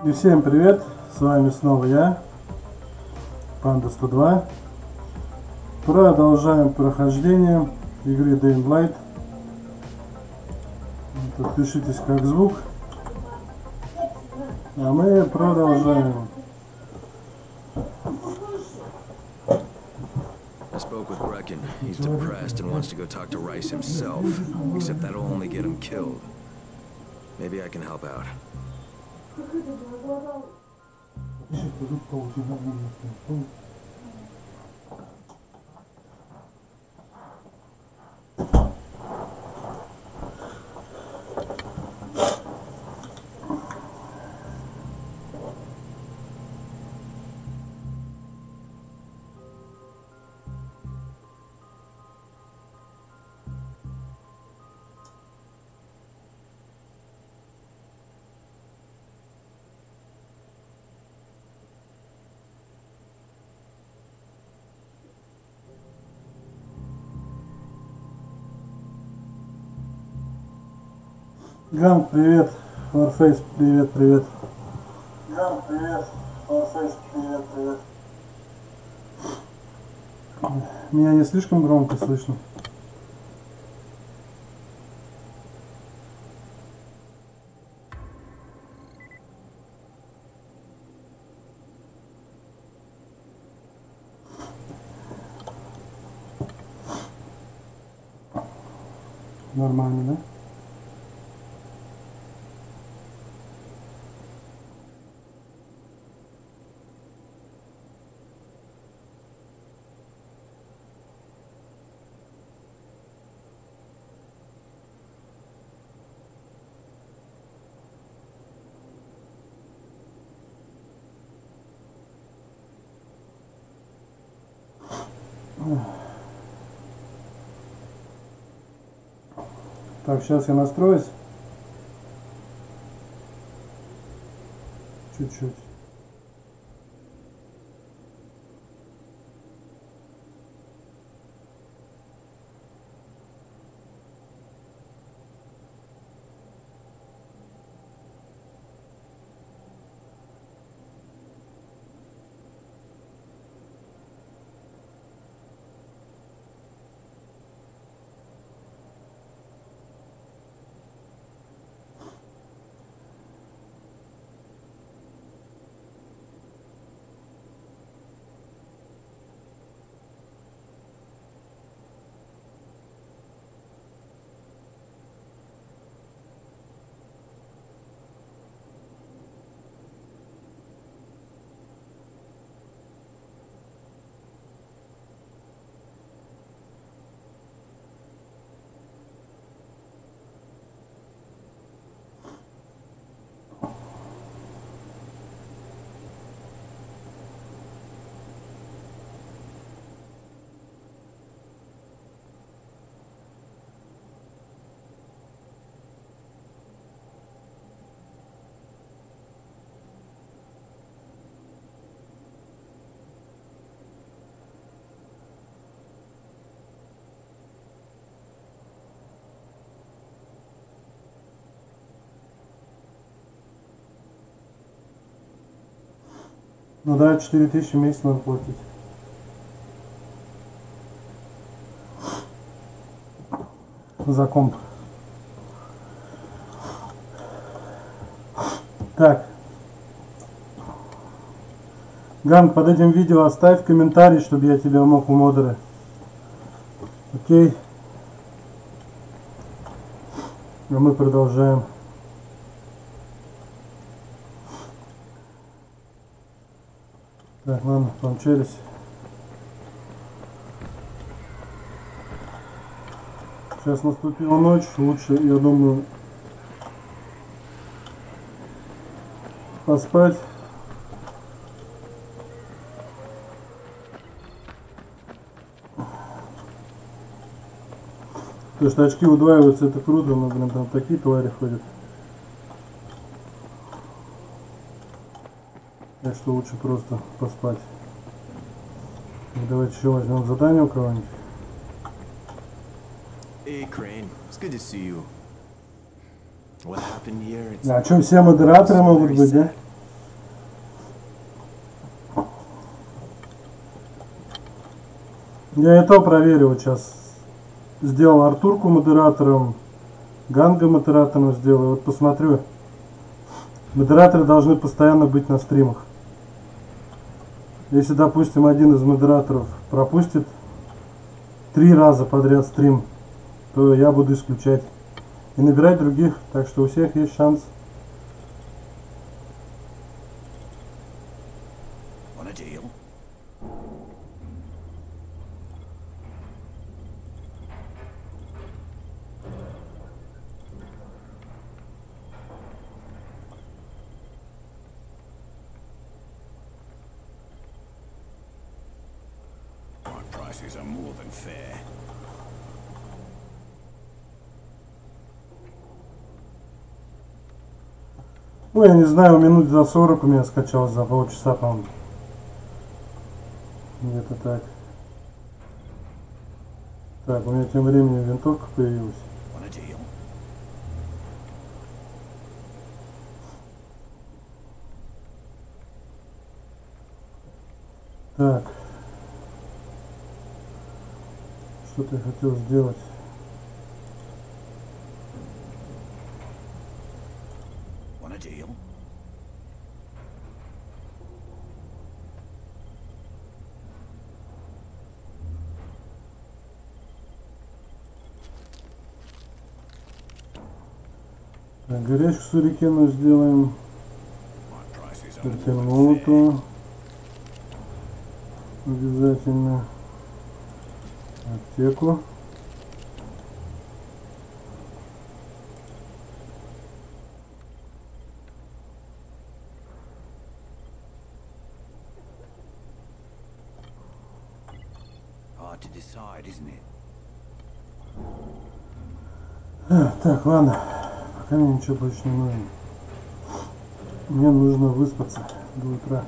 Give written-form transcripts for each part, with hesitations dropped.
И всем привет, с вами снова я, Panda 102. Продолжаем прохождение игры Light. Подпишитесь как звук. А мы продолжаем. I spoke with Brecken. He's depressed and wants to go talk to Rice himself. Except that'll only get him killed. Maybe I can help out. Ганг, привет. Warface, привет, привет. Ганг, привет. Warface, привет, привет. Меня не слишком громко слышно? Нормально, да? Так, сейчас я настроюсь. Чуть-чуть. Ну да, 4000 в месяц надо платить. За комп. Так. Ганг, под этим видео оставь комментарий, чтобы я тебя мог в модеры. Окей. А мы продолжаем. Так, ладно, помчались. Сейчас наступила ночь, лучше, я думаю, поспать. Потому что очки удваиваются, это круто, но, блин, там такие твари ходят. Так что лучше просто поспать. Давайте еще возьмем задание у кого-нибудь. А что, все модераторы могут быть, да? Я и то проверил сейчас. Сделал Артурку модератором, Ганга модератором сделал. Вот посмотрю. Модераторы должны постоянно быть на стримах. Если, допустим, один из модераторов пропустит 3 раза подряд стрим, то я буду исключать и набирать других. Так что у всех есть шанс. Ну, я не знаю, минут за 40 у меня скачалось, за полчаса, по-моему. Где-то так. Так, у меня тем временем винтовка появилась. Так. Что-то я хотел сделать. Так, горячку сурикену сделаем. Сурикену молоту. Обязательно. Аптеку. Так, ладно. Пока мне ничего больше не нужно. Мне нужно выспаться до утра.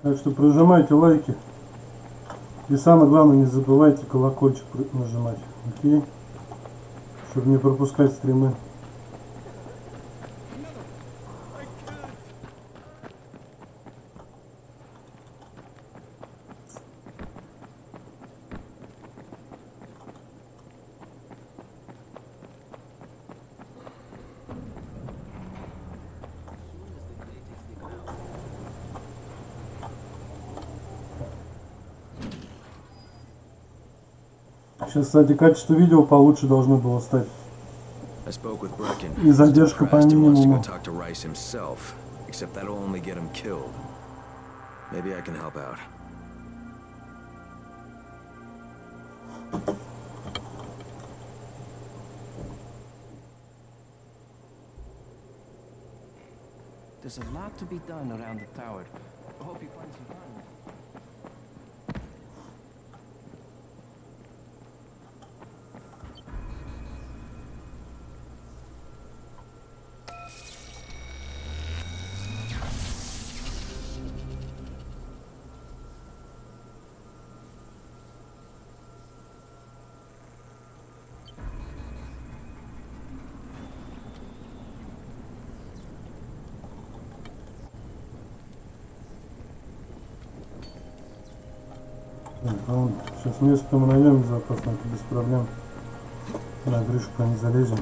Так что прожимайте лайки. И самое главное, не забывайте колокольчик нажимать. Окей? Чтобы не пропускать стримы. Сейчас, кстати, качество видео получше должно было стать. И задержка по минимуму. There's a lot to be done around the tower. I hope you find some time. Сейчас место мы найдем безопасно, это без проблем. На крышку не залезем.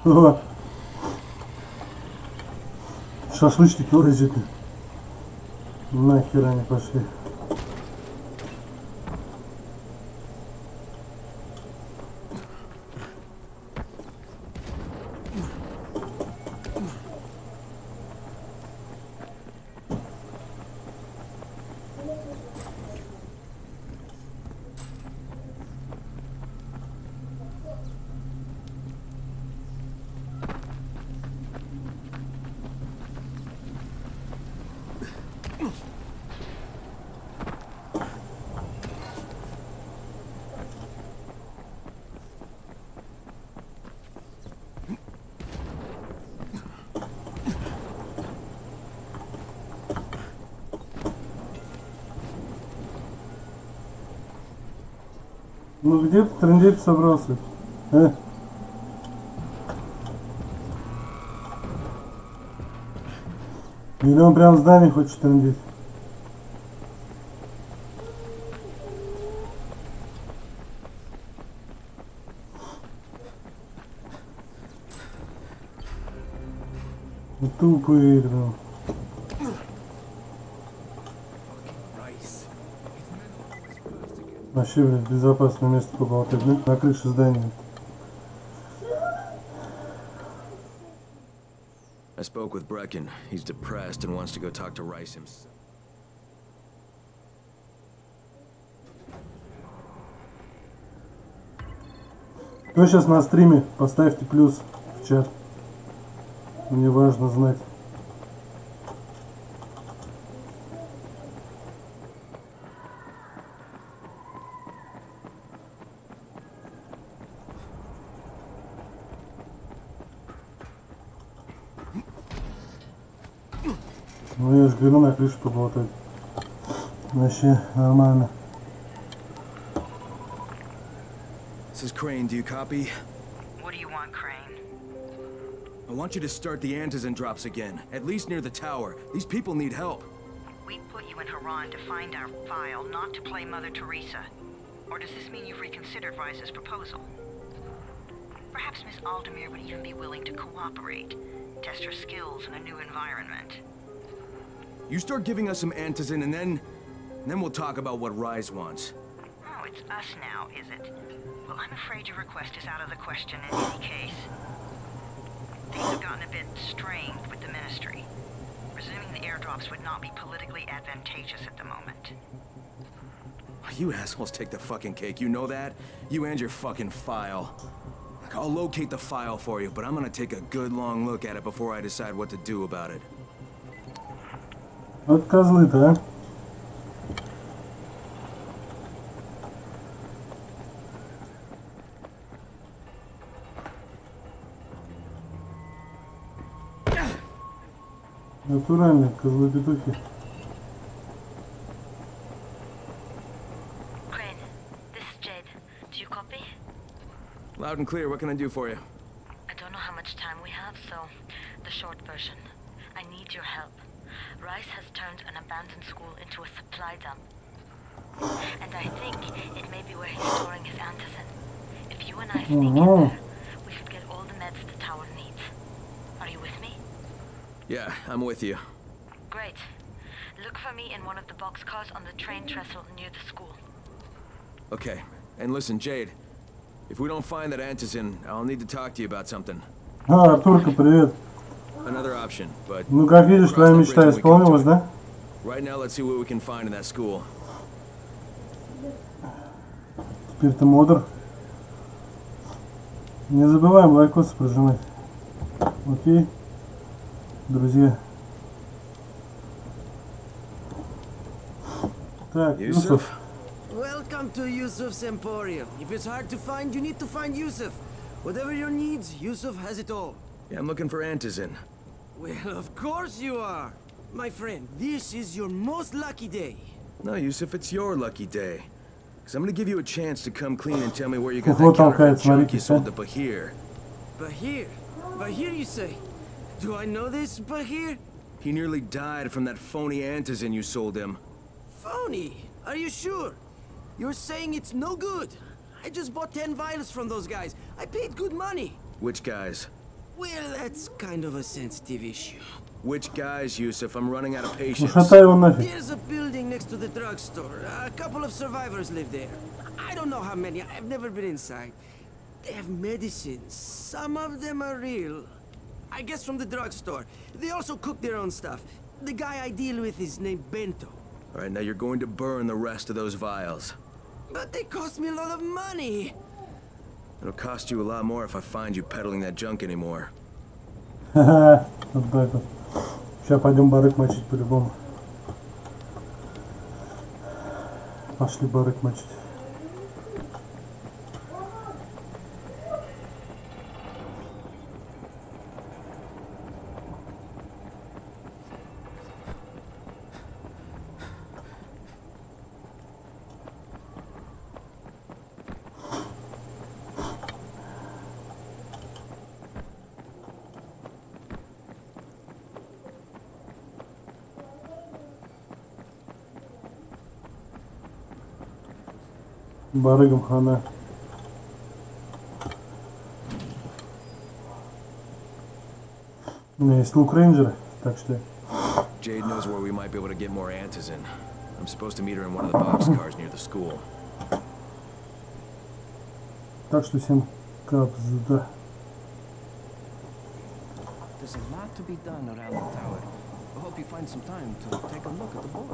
О, шашлычники урезали. Нахер они пошли. Ну где ты трындеть собрался? Или он прям в здании хочет трындеть? Тупый, ну. Вообще, блядь, безопасное место поболтать, да? На крыше здания. I spoke with Brecken. He's depressed and wants to go talk to Rice himself. Кто сейчас на стриме? Поставьте плюс в чат. Мне важно знать. Ну я же говорю, на крыше поболтать. Вообще нормально. This is Crane, do you copy? What do you want, Crane? I want you to start the antizin drops again, at least near the tower. These people need help. We put you in Haran to find our file, not to play Mother Teresa. Or does this mean you've reconsidered Rice's proposal? Perhaps Miss Aldemir would even be willing to cooperate, test her skills in a new environment. You start giving us some antizin and then we'll talk about what Rise wants. Oh, it's us now, is it? Well, I'm afraid your request is out of the question in any case. Things have gotten a bit strained with the Ministry. Resuming the airdrops would not be politically advantageous at the moment. You assholes take the fucking cake, you know that? You and your fucking file. Look, I'll locate the file for you, but I'm gonna take a good long look at it before I decide what to do about it. Вот козлы-то, а? Натуральные козлы-петухи. Crane, this is Jade. Do you copy? Loud and clear, what can I do for you? I don't know how much time we have, so the short version. I need your help. Rice has turned an abandoned school into a supply dump. And I think it may be where he's storing his antizin. If you and I sneak in there, we should get all the meds the tower needs. Are you with me? Yeah, I'm with you. Great. Look for me in one of the boxcars on the train trestle near the school. Okay, and listen, Jade. If we don't find that antizin, I'll need to talk to you about something. А, Артурка, привет. Another option, but... Ну, как видишь, твоя мечта исполнилась, да? Right now, let's see what we can find in that school. Теперь ты модер. Не забываем лайкосы прожимать. Окей, друзья. Так, Юсуф. Welcome to Yusuf's Emporium. If it's hard to find, you need to find Yusuf. Whatever your needs, Yusuf has it all. Yeah, I'm looking for antizin. Well, of course you are. My friend, this is your most lucky day. No, Yusuf, it's your lucky day. Because I'm going to give you a chance to come clean and tell me where you got that counterfeit junk you sold to Bahir. Bahir? Bahir, you say? Do I know this Bahir? He nearly died from that phony antizin you sold him. Phony? Are you sure? You're saying it's no good? I just bought 10 vials from those guys. I paid good money. Which guys? Well, that's kind of a sensitive issue. Which guys, Yusuf? I'm running out of patience. There's a building next to the drugstore. A couple of survivors live there. I don't know how many. I've never been inside. They have medicines. Some of them are real. I guess from the drugstore. They also cook their own stuff. The guy I deal with is named Bento. All right, now you're going to burn the rest of those vials. But they cost me a lot of money. It'll cost you a lot more if I find you peddling that junk anymore. Ха-ха, вот так вот. Сейчас пойдем барык мочить по-любому. Пошли барык мочить. Барыгам хана. У меня есть лук рейнджера, так что... Jade knows where we might be able to get more antizin. I'm supposed to meet her in one of the boxcars near the school. Так что всем капзда. There's a lot to be done around the tower. I hope you find some time to take a look at the board.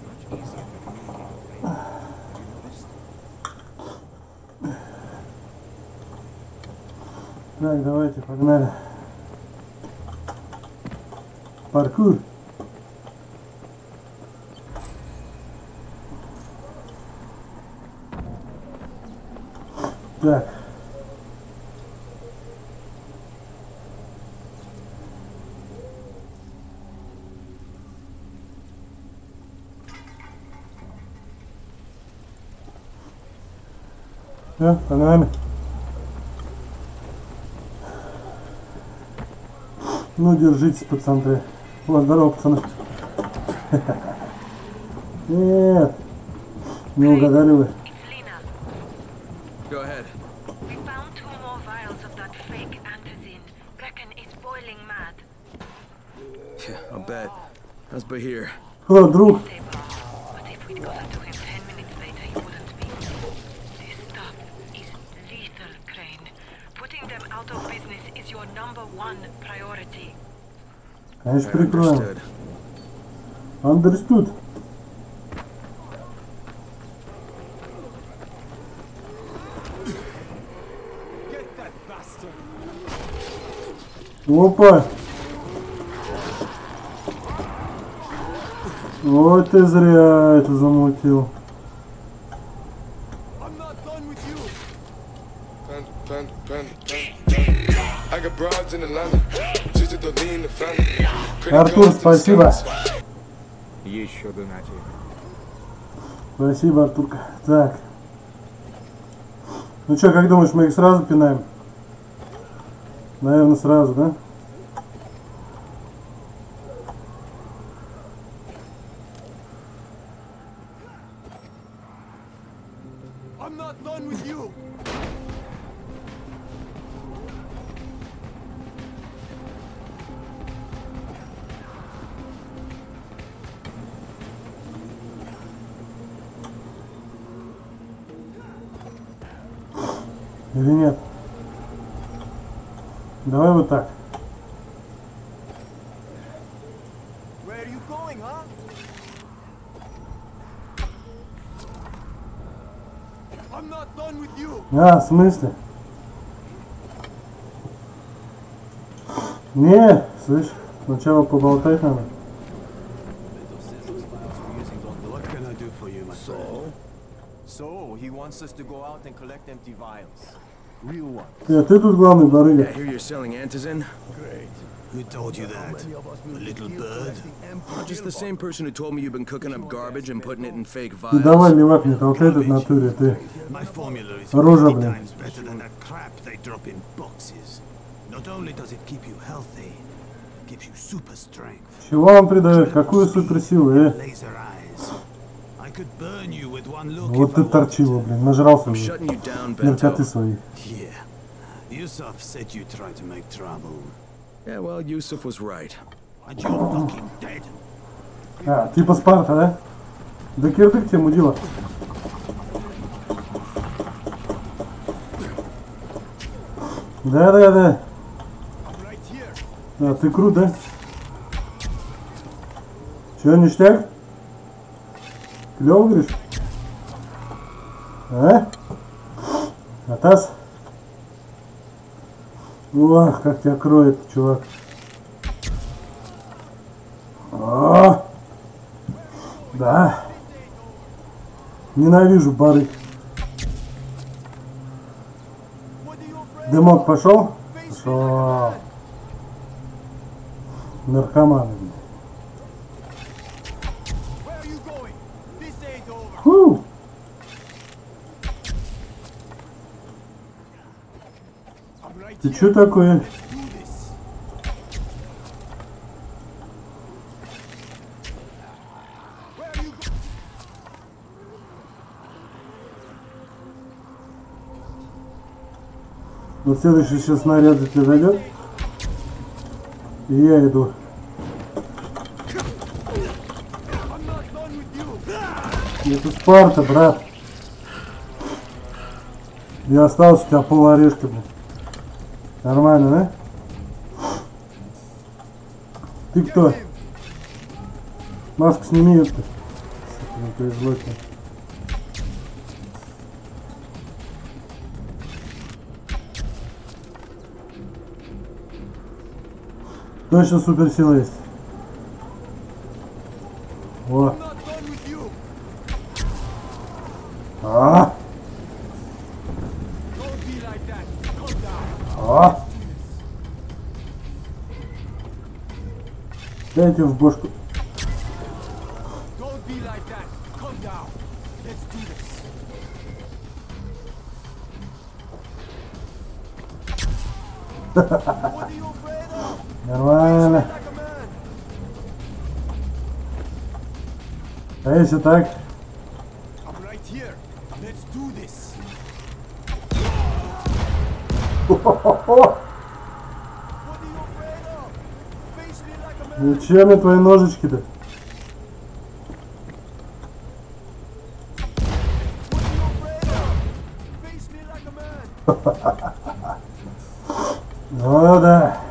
Much easier to communicate with Raven. Have you noticed? Так, давайте, погнали. Паркур. Так. Все, погнали. Ну, держитесь, пацаны. О, здорово, пацаны. Нет, не угадали вы. Go ahead. We found 2 more vials of that fake antizin. Brecken is boiling mad. Yeah, I'll bet. How's Bahir? О, друг. Stable. But if we'd got to him 10 minutes later, he wouldn't be. This stuff is lethal, Crane. Putting them out of business is your #1 priority. Конечно, I прикроем. understood. Understood. Опа! Вот ты зря это замутил. Артур, спасибо. Еще донати. Спасибо, Артурка. Так. Ну что, как думаешь, мы их сразу пинаем? Наверное, сразу, да? I'm not done with you. Или нет? Давай вот так. Where are you going, huh? I'm not done with you. А, в смысле? Не, слышь, сначала поболтать надо. What can I do for you, my friend? So, he wants us to go out and collect empty vials. Real ones. Ты тут главный, барыга. I hear you're selling antizin? Great. Who told you that? A little bird? Just the same person who told me you've been cooking up garbage and putting it in fake Ты vials. давай, левак, не толкай этот в натуре, ты. My formula is Рожа, 50 блин. times better than that crap they drop in boxes. Not only does it keep you healthy, it gives you super strength. Чего вам придает? Какую суперсилу, Laser eyes. I could burn you with one look Вот if ты I wanted торчила, to. блин, нажрался I'm уже. shutting you down, Наркоты Bento. свои. Yeah. Yusuf said you tried to make trouble. Yeah, well, Yusuf was right. And you're fucking dead. А, типа Спарта, да? Да кирдык тебе, мудила. Да. А, ты крут, да? Чё, ништяк? Клёво, говоришь? А? Атас? Ох, как тебя кроет, чувак. О! Да. Ненавижу бары. Дымок пошел? Пошел. Наркоманы. Фу. Ты что такое? Вот следующий сейчас снаряд за тебя зайдет. И я иду. Это Спарта, брат. Я остался у тебя пол орешка, блин. Нормально, да? Ты кто? Маску сними, это. Не повезло тебе. Точно суперсила есть. О. А. А. Дайте в бошку. Нормально. А если так? Зачем мне твои ножички-то? Ну да.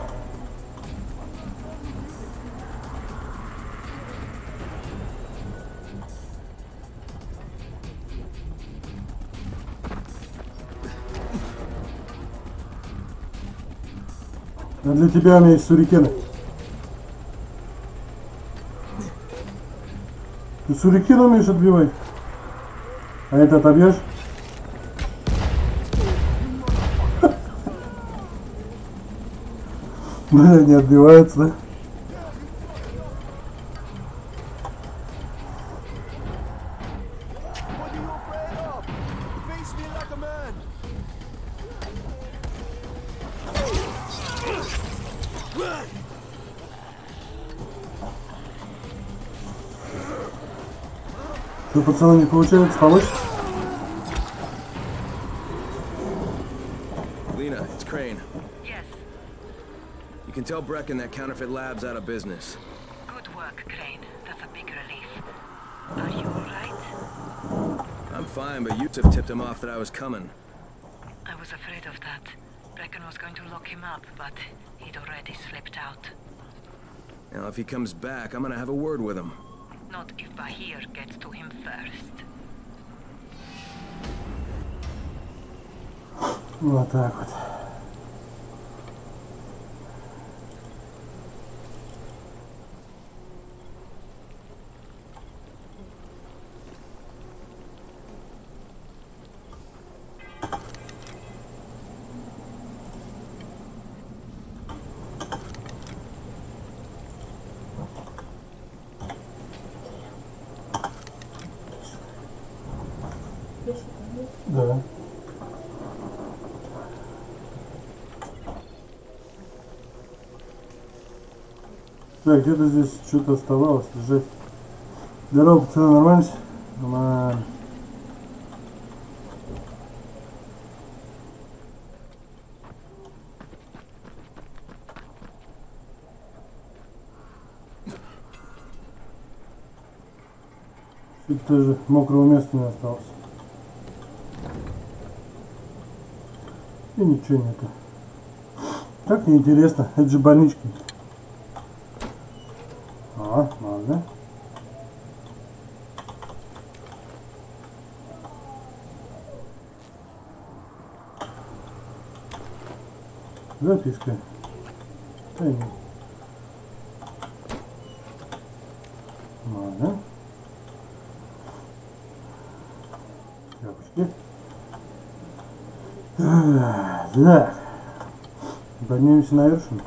А для тебя у меня есть сюрикены. Ты сюрикены умеешь отбивать? А это отобьешь? Бля, не отбивается, да? Что, пацаны, не получается помочь? Lena, it's Crane. Yes. You can tell Brecken that counterfeit lab's out of business. Good work, Crane. That's a big relief. Are you alright? I'm fine, but Yusuf tipped him off that I was coming. I was afraid of that. Brecken was going to lock him up, but he'd already slipped out. Now, if he comes back, I'm gonna have a word with him. Not if Bahir gets to him first. Вот так вот. Да. Так, где-то здесь что-то оставалось лежать. Здорово, пацаны, нормально? Нормально. Чуть тоже мокрого места не осталось. И ничего нету. Так неинтересно. Это же больничка. Ладно. Записка. Тайна. Ладно. Тряпочки. Да. Поднимемся на вершину.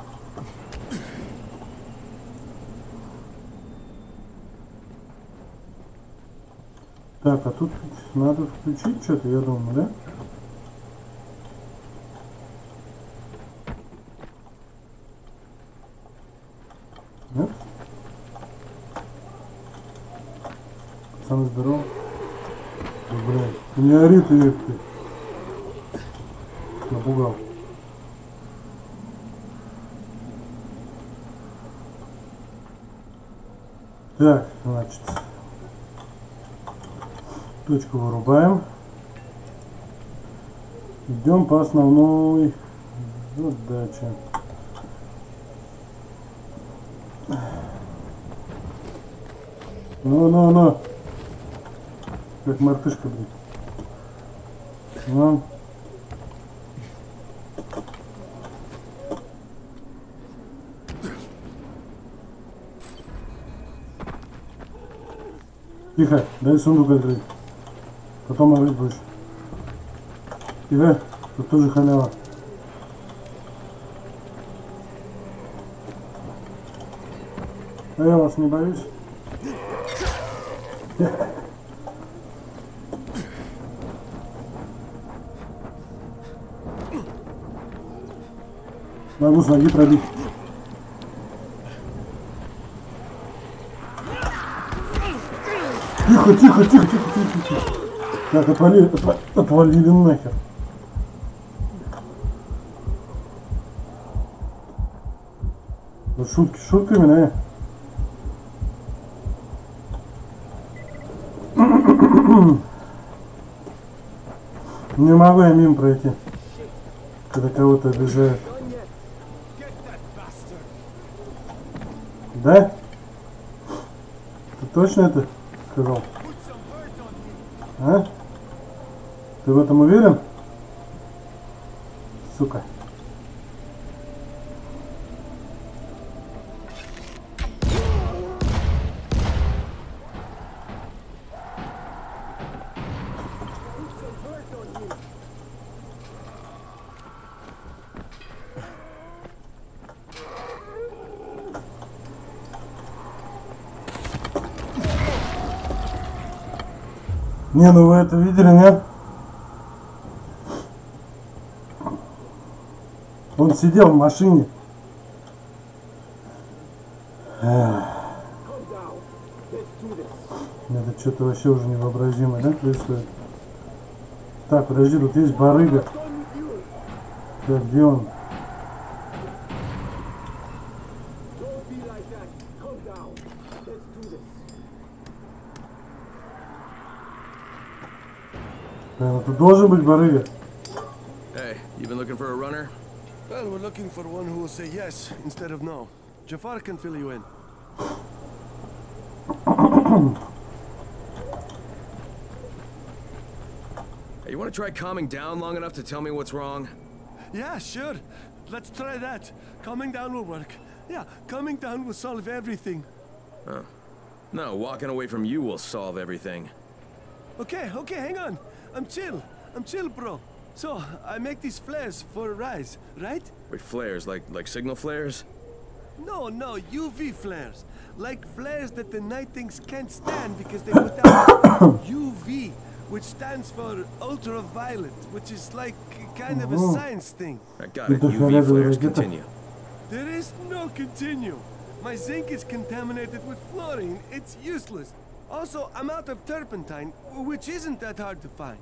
Так, а тут надо включить что-то, я думаю, да? Нет? Пацаны, здорово. Блин, у меня орит и напугал. Так, значит, точку вырубаем. Идем по основной задаче. Ну. Как мартышка, блин. Ну. Тихо, дай сундук открыть. Потом орать будешь. Тихо, тут тоже халява. А я вас не боюсь. Могу с ноги пробить. Тихо. Так, отвалили нахер. Вот шутки шутками, да? Не могу я мимо пройти, когда кого-то обижают. Да? Ты точно это сказал? А? Ты в этом уверен? Сука. Не, ну вы это видели, нет? Он сидел в машине. Это что-то вообще уже невообразимое, да, происходит? Так, подожди, тут есть барыга. Так, где он? Тут должен быть барыга. Hey, you been looking for a runner? Well, we're looking for one who will say yes instead of no. Jafar can fill you in. Hey, you want to try calming down long enough to tell me what's wrong? Yeah, sure. Let's try that. Calming down will work. Yeah, calming down will solve everything. Oh. No, walking away from you will solve everything. Okay, hang on. I'm chill, bro. So, I make these flares for Rise, right? Wait, flares? Like signal flares? No, UV flares. Like flares that the night things can't stand because they put out UV, which stands for ultraviolet, which is like kind of a science thing. I got it. UV flares, continue. There is no continue. My zinc is contaminated with fluorine. It's useless. Also, I'm out of turpentine, which isn't that hard to find.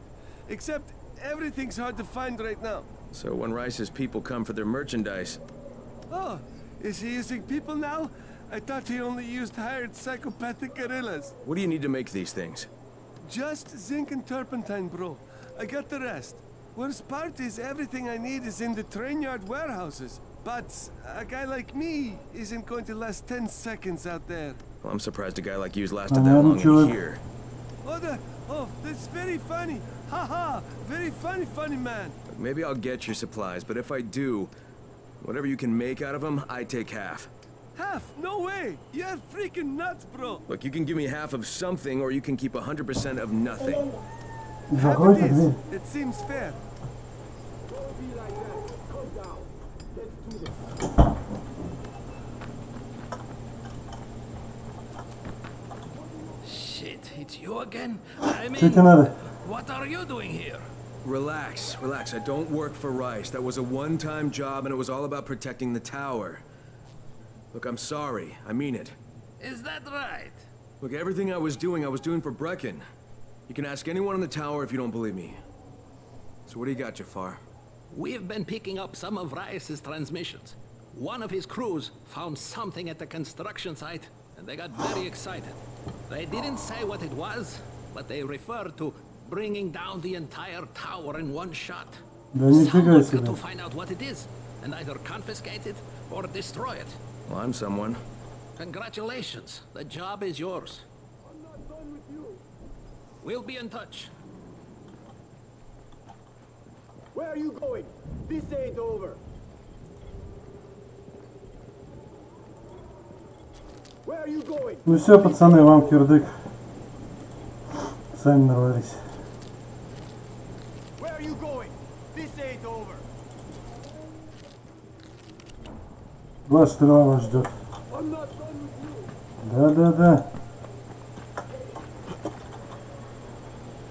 Except, everything's hard to find right now. So when Rice's people come for their merchandise... Oh, is he using people now? I thought he only used hired psychopathic gorillas. What do you need to make these things? Just zinc and turpentine, bro. I got the rest. Worst part is everything I need is in the train yard warehouses. But a guy like me isn't going to last 10 seconds out there. Well, I'm surprised a guy like you's lasted that long in here. Oh, that's very funny. Haha, very funny man. Maybe I'll get your supplies, but if I do, whatever you can make out of them, I take half. Half? No way! You're freaking nuts, bro! Look, you can give me half of something, or you can keep 100% of nothing. Half it is. It seems fair. Shit, it's you again? I mean, what are you doing here? Relax. I don't work for Rice. That was a one-time job, and it was all about protecting the tower. Look, I'm sorry. I mean it. Is that right? Look, everything I was doing for Brecken. You can ask anyone in the tower if you don't believe me. So what do you got, Jafar? We've been picking up some of Rice's transmissions. One of his crews found something at the construction site, and they got very excited. They didn't say what it was, but they referred to bringing down the entire tower in one shot. Да нифига Someone's got себе. to find out what it is, and either confiscate it or destroy it. Well, I'm someone. Congratulations, the job is yours. I'm not done with you. We'll be in touch. Where are you going? This ain't over. Where are you going? Ну все, пацаны, вам кирдык. Сами нарвались. Where are you going? This ain't over. Ваша стрела вас ждет. I'm not done with you. Да.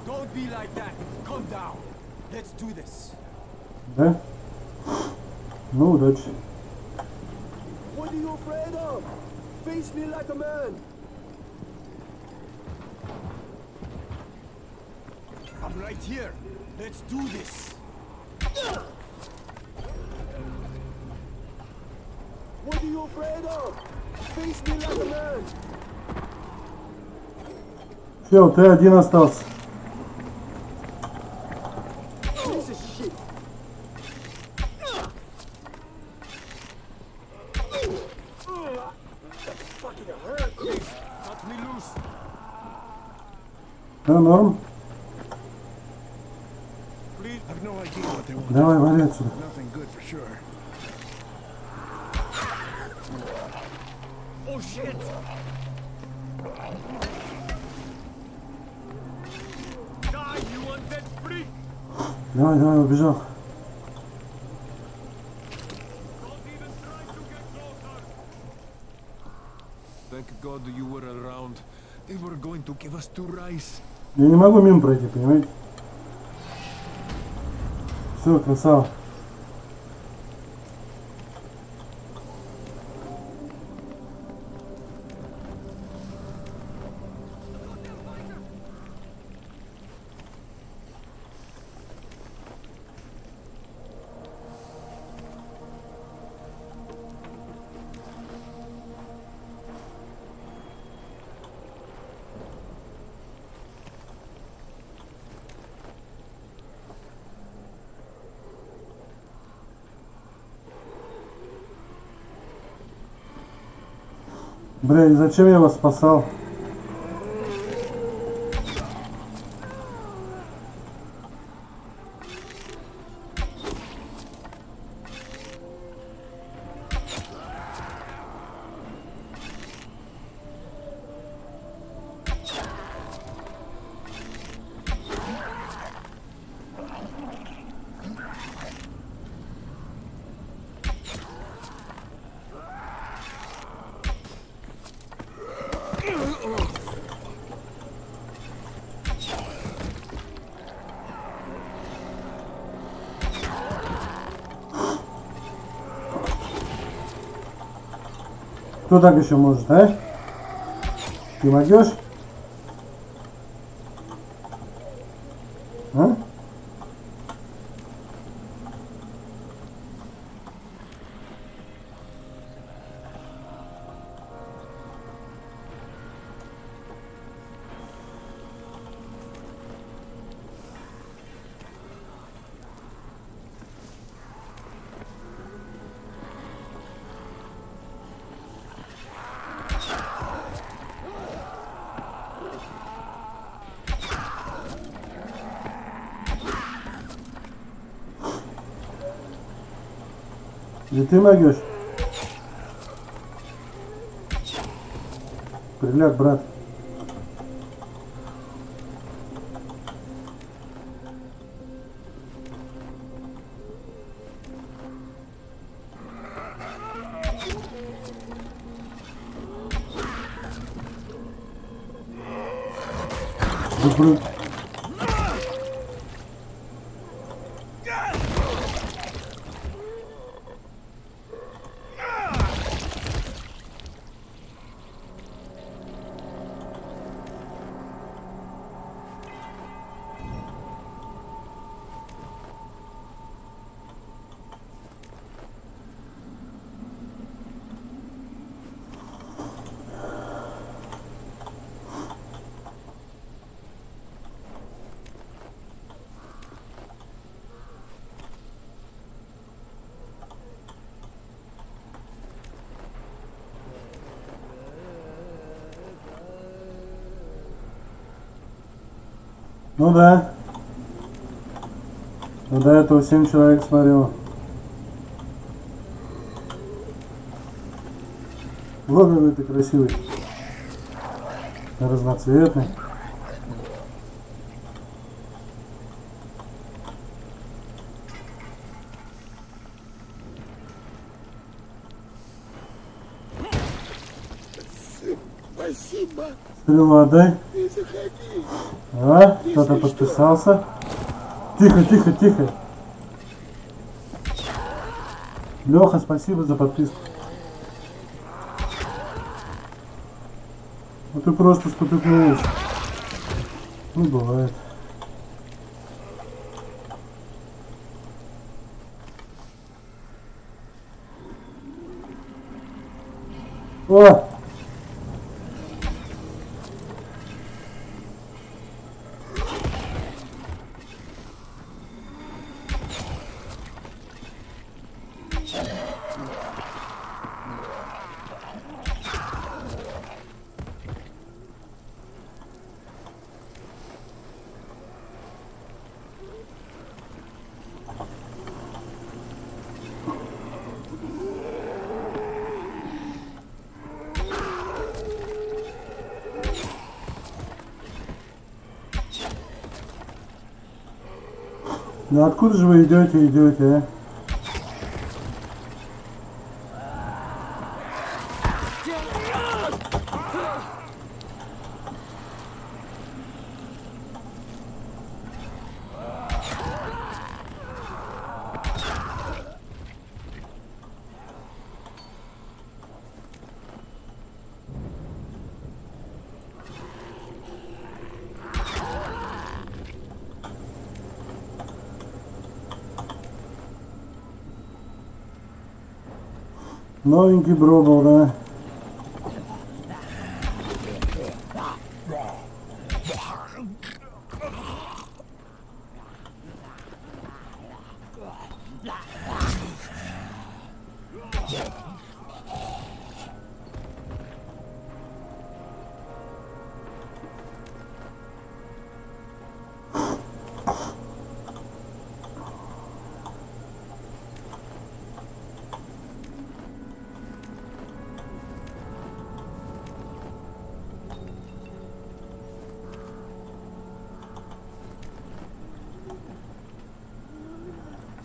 Don't be like that. Calm down. Let's do this. Да? Ну, удачи. What are you afraid of? Face me like a man. I'm right here. Let's do this. What are you afraid of? Face me like a man. Фил, ты один остался. Piece of shit. That fucking hurt. Cut me loose. Да, норм. Please. I've no idea what they want. Давай, вали отсюда. Nothing good for sure. Oh shit! Die, you undead freak! Давай, убежал. Don't even try to get closer! Thank God you were around. They were going to give us to rice. Я не могу мимо пройти, понимаете? Все, красава. Бля, и зачем я вас спасал? Кто так еще может, а? Ты могешь? А? И ты могешь? Приляг, брат. Добрый. Ну да. Но до этого 7 человек смотрел. Вот он это красивый. Разноцветный. Спасибо. Стрелу отдай. Не заходи. А, кто-то подписался. Тихо, тихо, тихо. Леха, спасибо за подписку. Ну ты просто спотыкнулся. Ну бывает. О! Ну откуда же вы идете, а? Новенький бро был, да?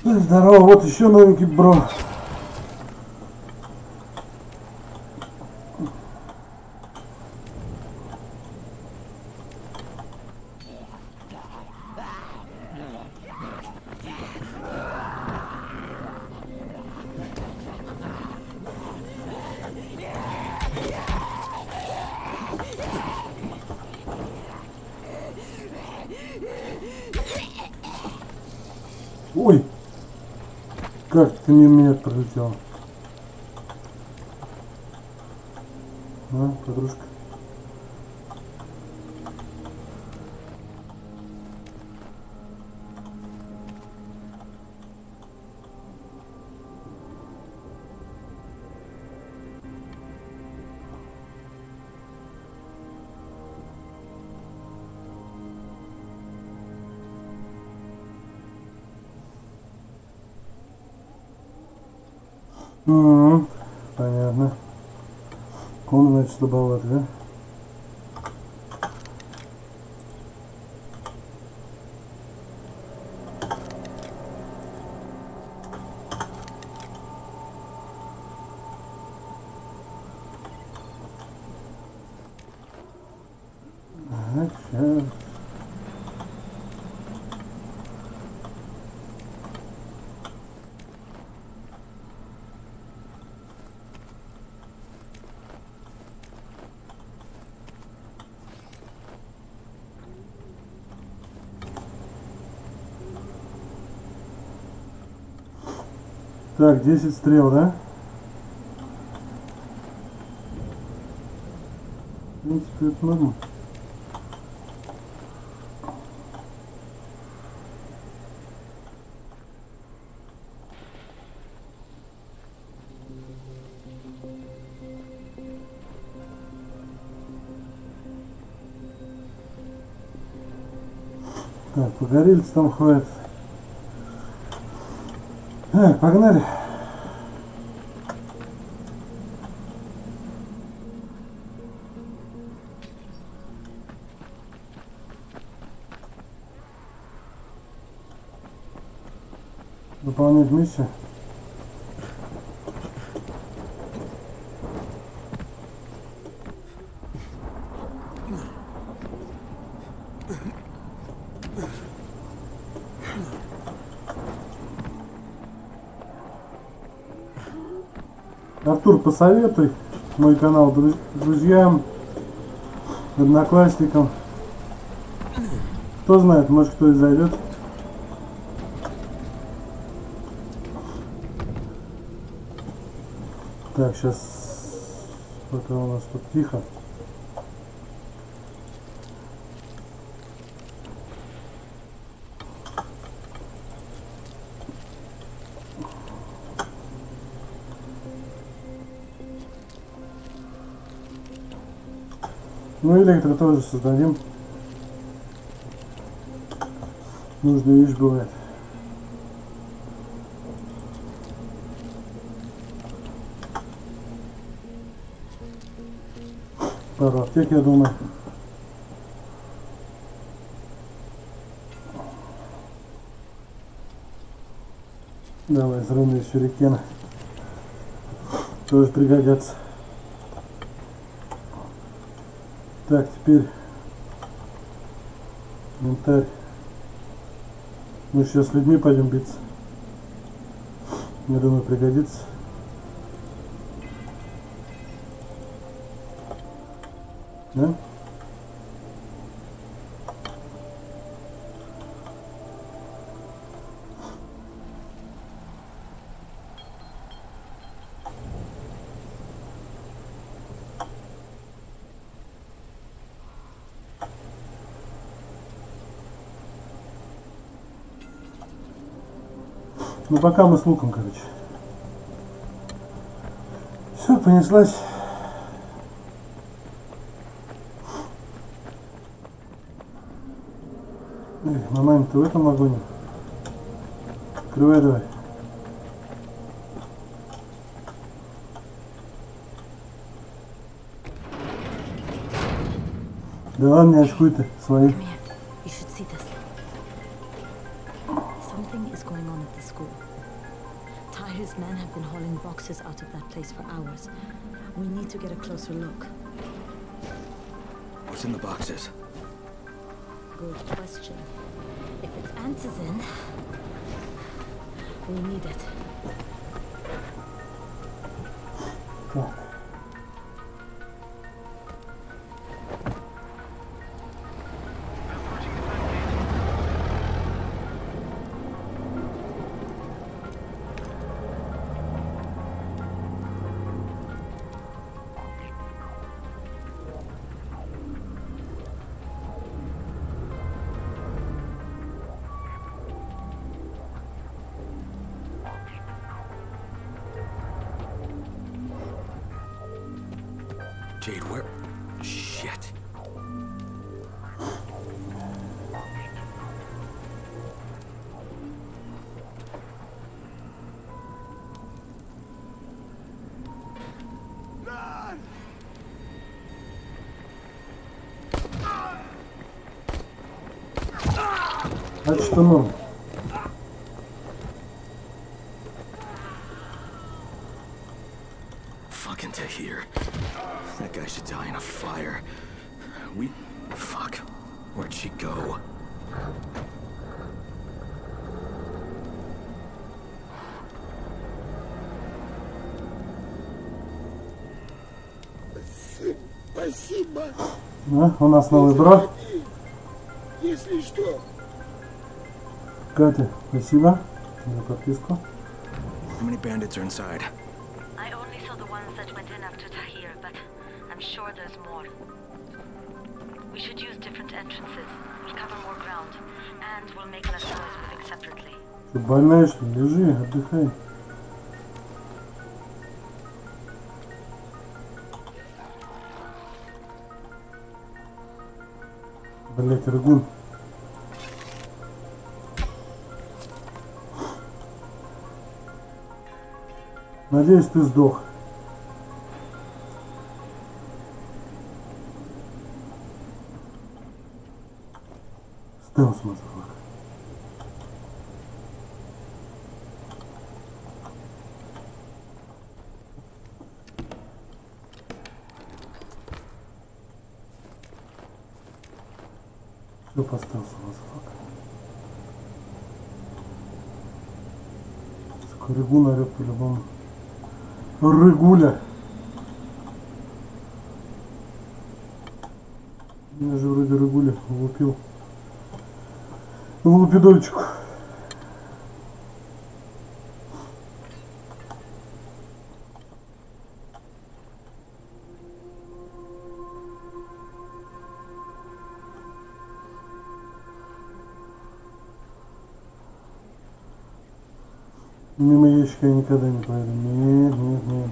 Здорово, вот еще новенький бро. Ой! Как ты мимо меня пролетел? А, подружка. Понятно. Он, значит, слабоват, да? Сейчас. Так, 10 стрел, да? В принципе, это норма. Так, погорельцы там ходят. Так, погнали. Выполнять миссию. Артур, посоветуй мой канал друзьям, одноклассникам. Кто знает, может кто и зайдет. Так, сейчас пока у нас тут тихо. Ну, электро тоже создадим. Нужная вещь бывает. Пару аптек, я думаю. Давай, взрывные сюрикены. Тоже пригодятся. Так, теперь инвентарь. Мы сейчас с людьми пойдем биться. Я думаю, пригодится. Да? Ну пока мы с луком, короче. Все, понеслась. Мамань-то в этом вагоне. Открывай давай. Да ладно, не очкуй ты, свои. His men have been hauling boxes out of that place for hours. We need to get a closer look. What's in the boxes? Good question. If it's antizin, we need it. Так. Jade, where? Shit. А что ну? Fucking Tahir. That guy should die in a fire. Fuck. Where'd she go? Спасибо. Да, у нас новый бро. Если что. Катя, спасибо за подписку. How many bandits are inside? I only saw the ones that went in after Tahir, but I'm sure there's more. We should use different entrances. We'll cover more ground, and we'll make less noise moving separately. Ты больная, что ли? Лежи, отдыхай. Блять, Рыгун. Надеюсь, ты сдох. Стелс, мазафак. Все поставился, мазафак. Рыгун орёт по-любому. Рыгуля. Я же вроде Рыгуля влупил. Лупидольчик. Мимо ящика я никогда не пойду. Нет, нет, нет.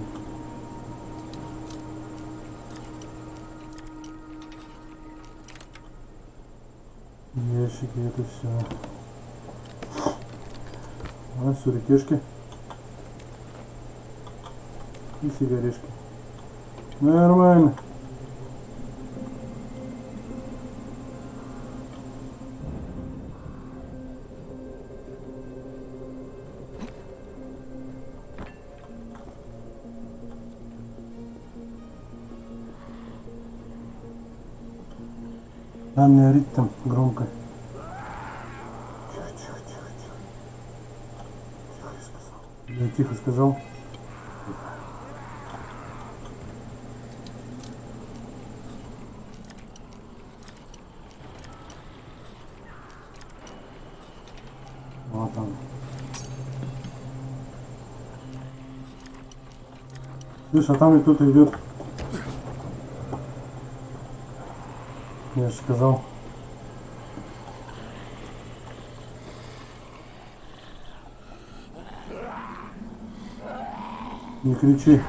Ящики это все. А, сюрикешки. И сигарешки. Нормально. А не орит там громко. Тихо, тихо, тихо, тихо. Тихо я сказал. Я тихо сказал. Тихо. Вот он. Слышь, а там и кто-то идет. Я же сказал. Не кричи.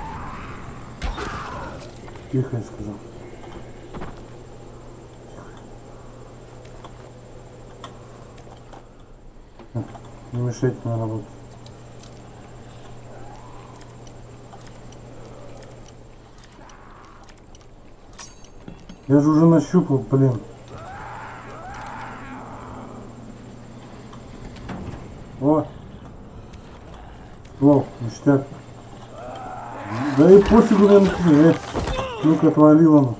Тихо, я сказал. Тихо. Не мешайте мне работать. Я же уже нащупал, блин. О! О, ништяк. Да и пофигу, наверное, ну-ка отвалил оно.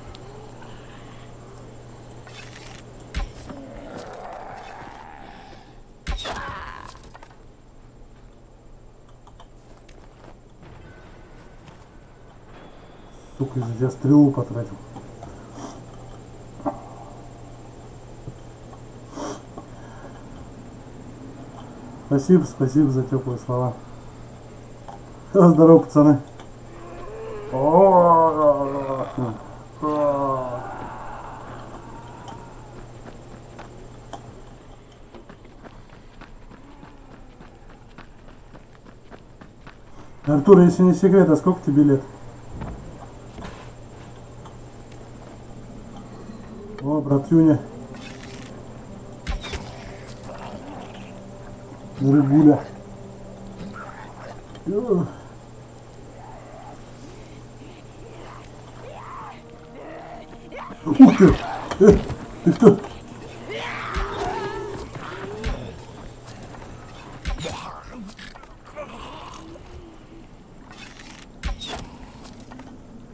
Сука, из-за тебя стрелу потратил. Спасибо, спасибо за теплые слова. Здорово, пацаны. Артур, если не секрет, а сколько тебе лет? О, братюня. Рыгуля. Ух ты! Ты кто?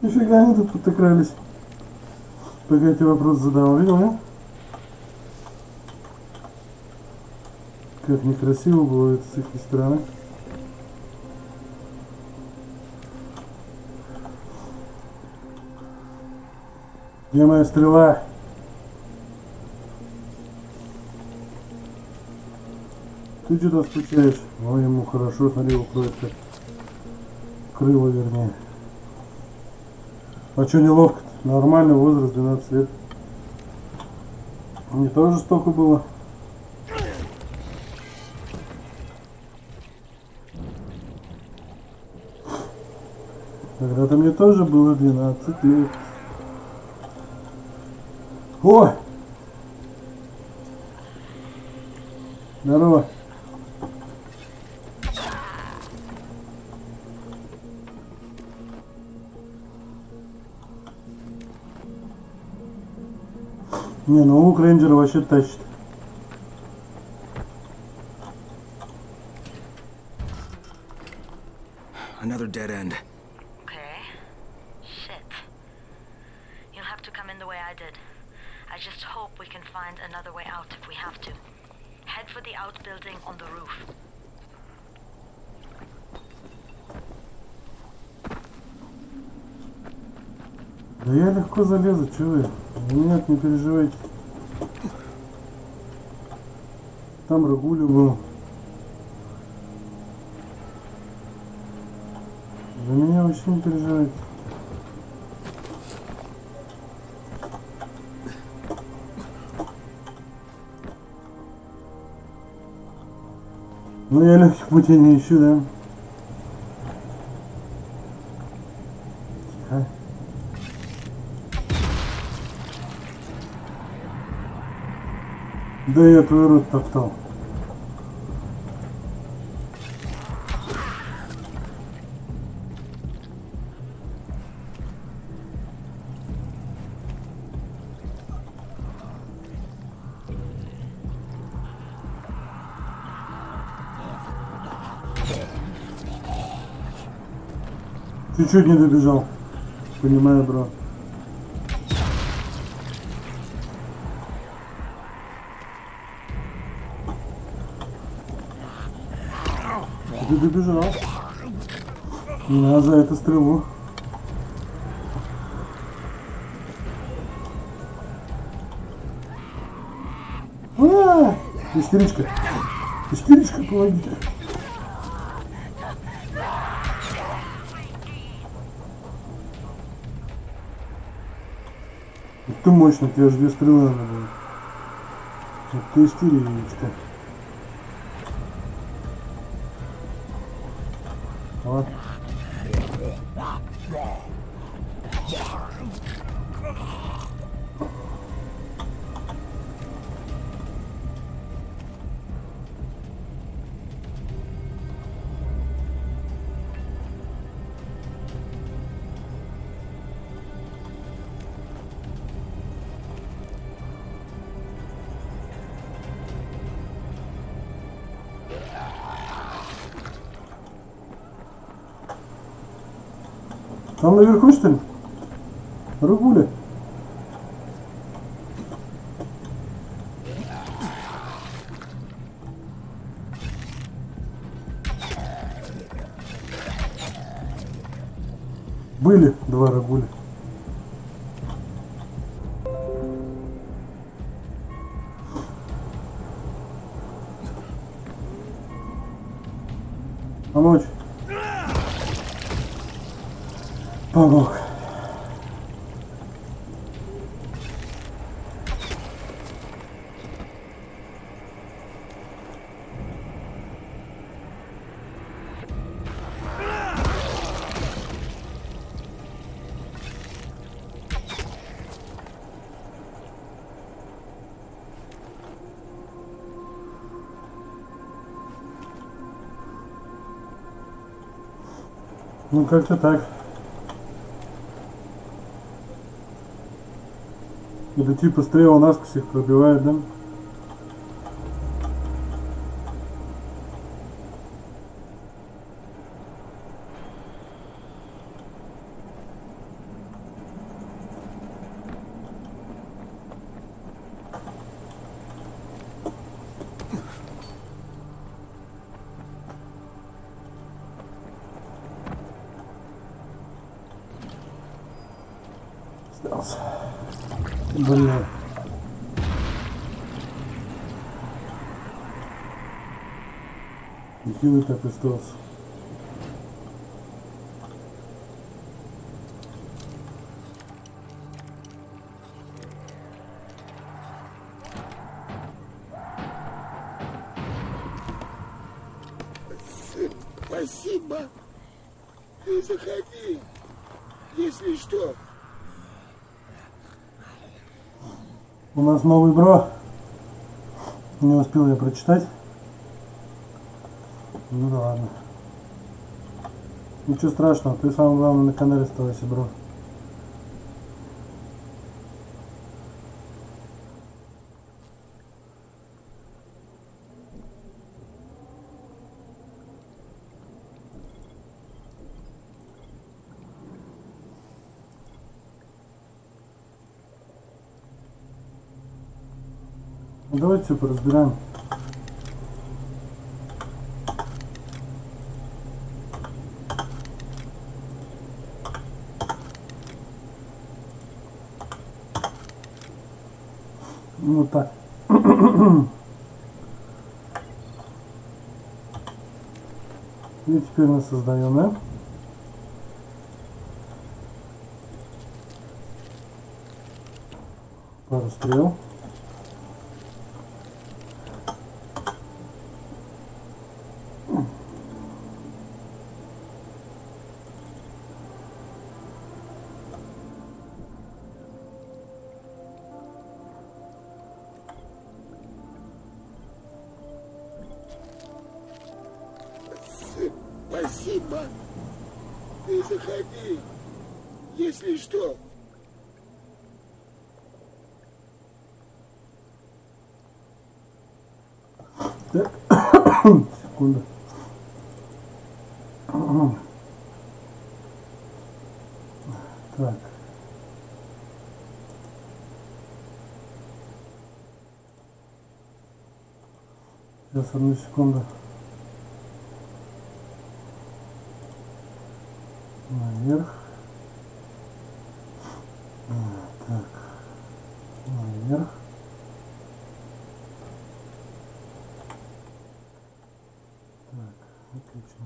Нифига они тут отыгрались. Пока я тебе вопрос задал, видел, нет? Как некрасиво было это с их стороны. Где моя стрела? Ты что-то стучаешь? Ой, ему хорошо, смотри, укроет как. Крыло, вернее. А что неловко-то? Нормальный возраст, 12 лет. Мне тоже столько было. Когда-то мне тоже было 12 лет. О! Здорово. Не, ну лук рейнджера вообще тащит. Another dead end. Okay. Shit. You'll have to come in the way I did. I just hope we can find another way out if we have to. Head for the outbuilding on the roof. Да я легко залезу, чё вы? Нет, не переживайте. Там Рагуля был. За меня вообще не переживайте. Ну я легких путей не ищу, да? Тихо. Да я твой рот топтал. Чуть-чуть не добежал. Понимаю, бро. Ты добежал. Не надо за это стрелу. Истеричка. Истеричка, помогите. Ты мощно, тебе же 2 стрелы надо было. Вот ты истеричка. Вот. Там наверху, что ли? Рагуля. Были 2 рагуля. Помочь. Помог. Ну как-то так. Это типа стрела насквозь их пробивает, да? Сдался. Блин. Нехилый так остался. Спасибо. Ты заходи, если что. У нас новый бро. Не успел я прочитать. Ну да ладно. Ничего страшного, ты самое главное на канале оставайся, бро. Ну, давайте все поразбираем. Ну так. И теперь мы создаем, да? Пару стрел. Спасибо. Ты заходи, если что. Так. Секунду. Так. Сейчас, одну секунду. Наверх. Так. Наверх. Так, отлично.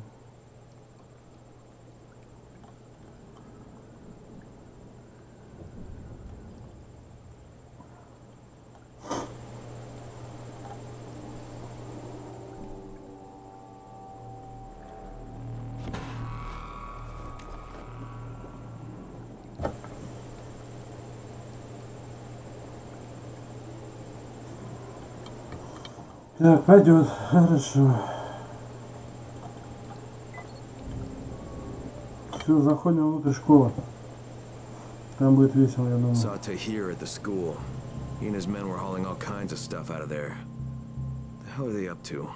Так, пойдет, хорошо. Все, заходим внутрь школы. Там будет весело, я думаю. Saw Tahir at the school. He and his men were hauling all kinds of stuff out of there. The hell are they up to?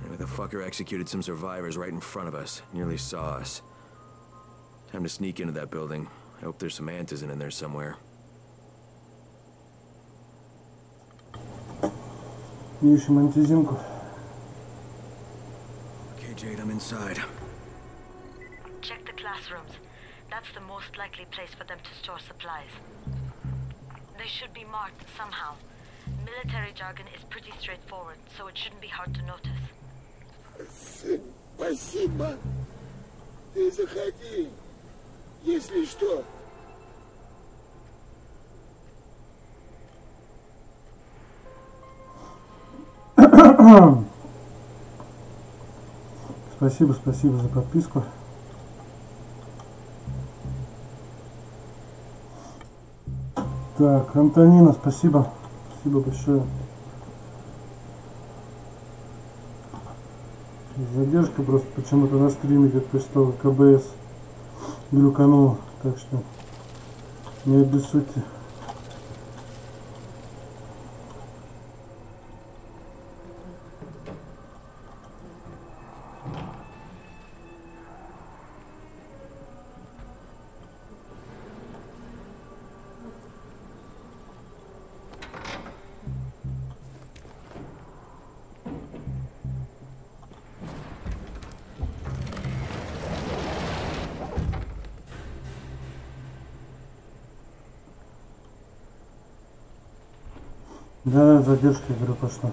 Anyway, the fucker executed some survivors right in front of us. Nearly saw us. Time to sneak into that building. I hope there's some antizin in there somewhere. Ищем антизинку. Okay, Jade, I'm inside. Check the classrooms. That's the most likely place for them to store supplies. They should be marked somehow. Military jargon is pretty straightforward, so it shouldn't be hard to notice. Спасибо. Ты заходи, если что. Спасибо, спасибо за подписку. Так, Антонина, спасибо. Спасибо большое. Задержка просто почему-то на стриме идет после того, как КБС глюканул. Так что не обессудьте. Да, задержка, я говорю, пошла.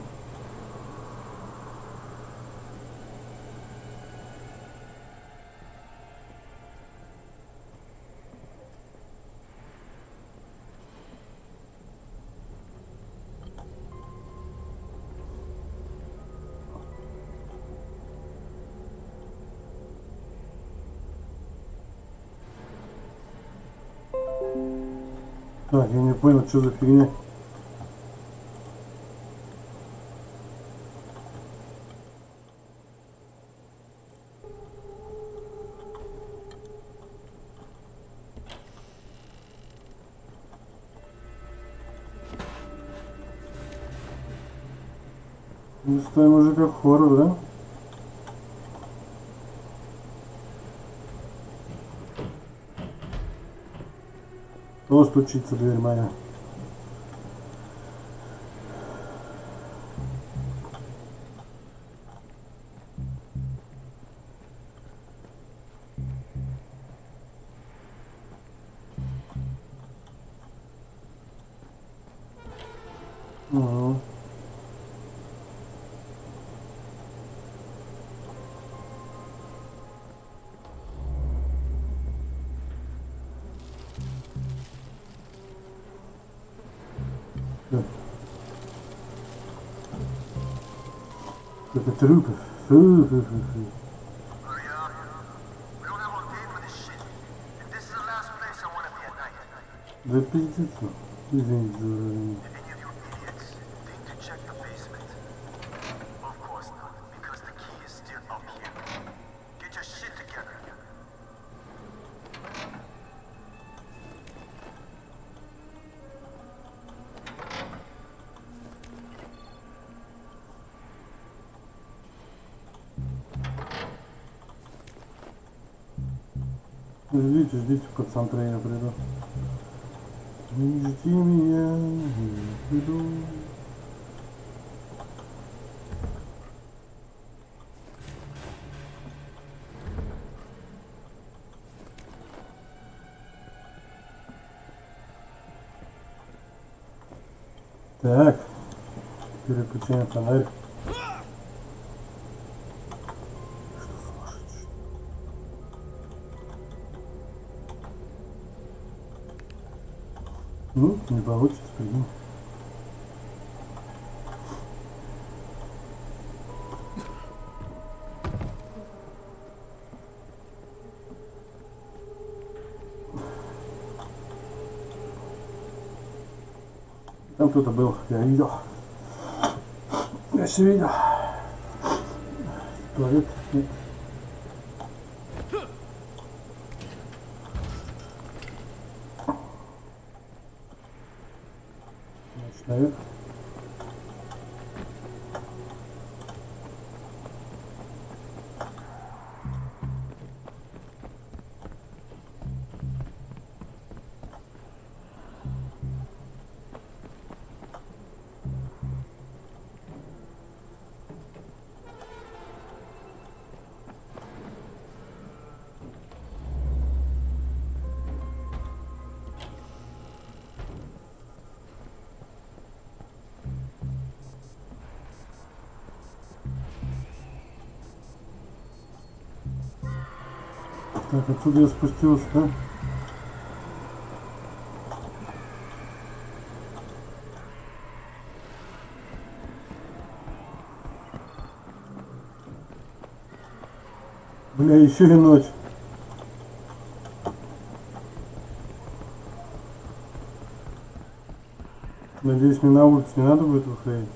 Так, я не понял, что за фигня. Мы стоим уже как хоррор, да? Кто стучится, дверь моя? Угу. Сколько трюков. Фу-фу-фу-фу. Да пиздец. Извините за выражение. Ждите, ждите, в концентре я приду. Не жди меня, я приду. Так, переключаем фонарь. Ну, не получится, придем. Там кто-то был, я видел. Я все видел. Туалет нет. Наверх. Так, отсюда я спустился, да? Бля, еще и ночь. Надеюсь, мне на улице не надо будет выходить.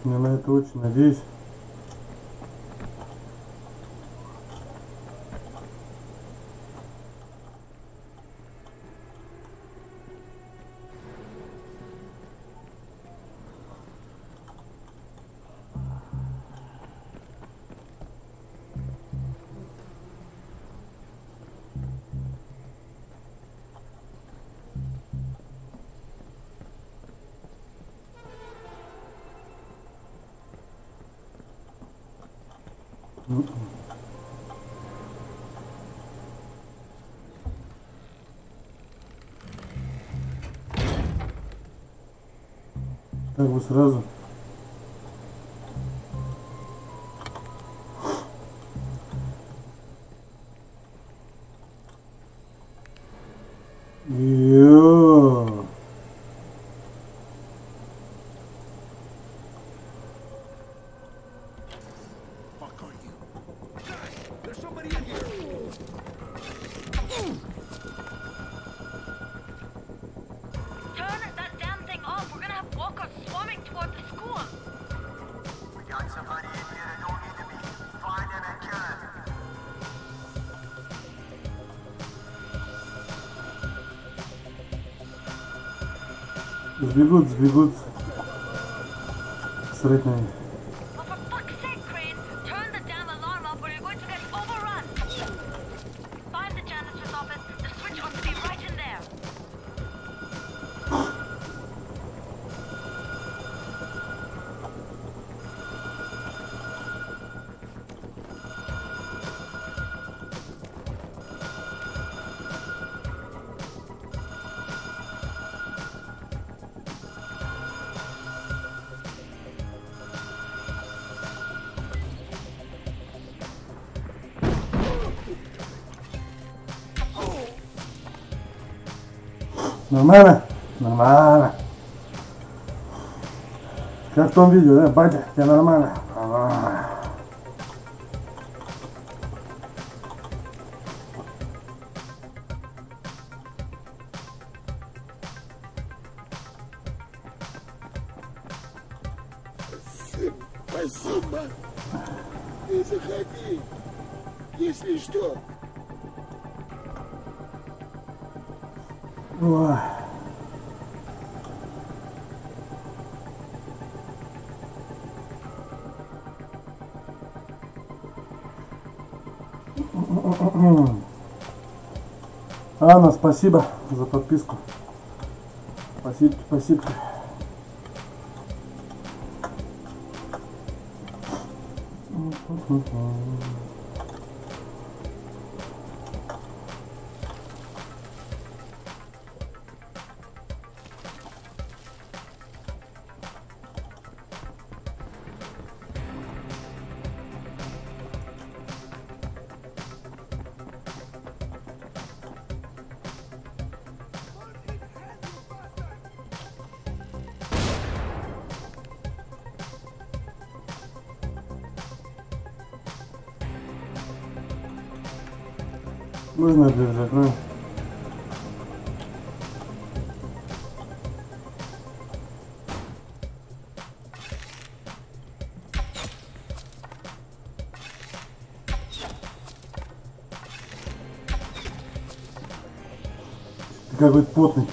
Я на это очень надеюсь. Так бы сразу. Йо. Сбегут. Срать на них. Нормально? Нормально. Как в том видео, да? Батя, тебе нормально? Нормально. Спасибо. Ты заходи, если что. Ой. Анна, спасибо за подписку. Спасибо, спасибо. Можно держать, ну. Ты какой-то потный.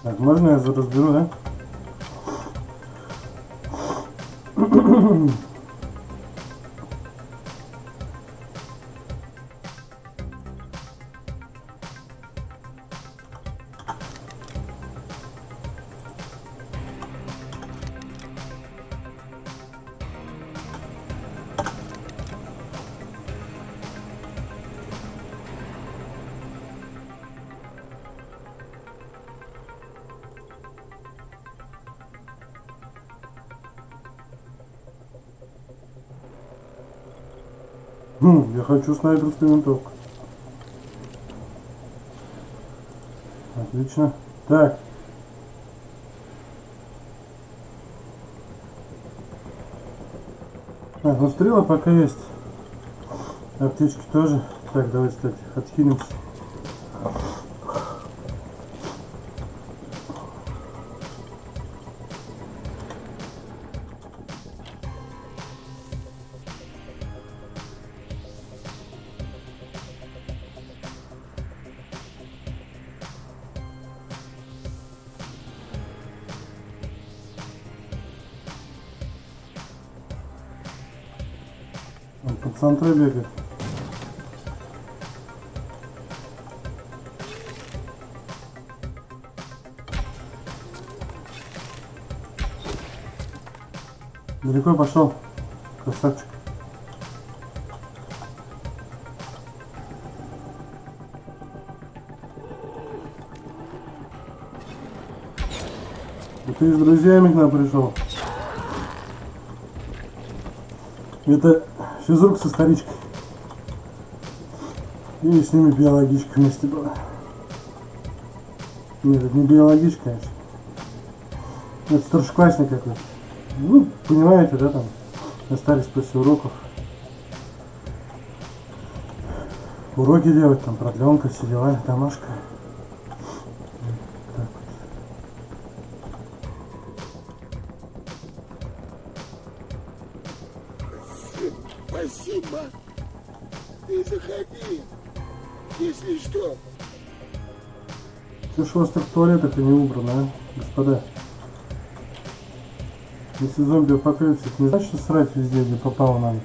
Так, можно я разберу, да? Я хочу снайперскую винтовку. Отлично. Так. Так, ну стрела пока есть. Аптечки тоже. Так, давайте, кстати, отхилимся. Он по центру бегает. Далеко пошел, красавчик. И ты с друзьями к нам пришел. Это физрук со старичкой. И с ними биологичка вместе была. Нет, это не биологичка, конечно. Это старшеклассник какой-то. Ну, понимаете, да, там остались после уроков. Уроки делать, там продленка, все дела, домашка. Так вот. Спасибо. Ты заходи, если что. Все, что у вас так в туалетах и не убрано, а, господа? Если зомби апокалипсис, не значит, что срать везде, где попало надо.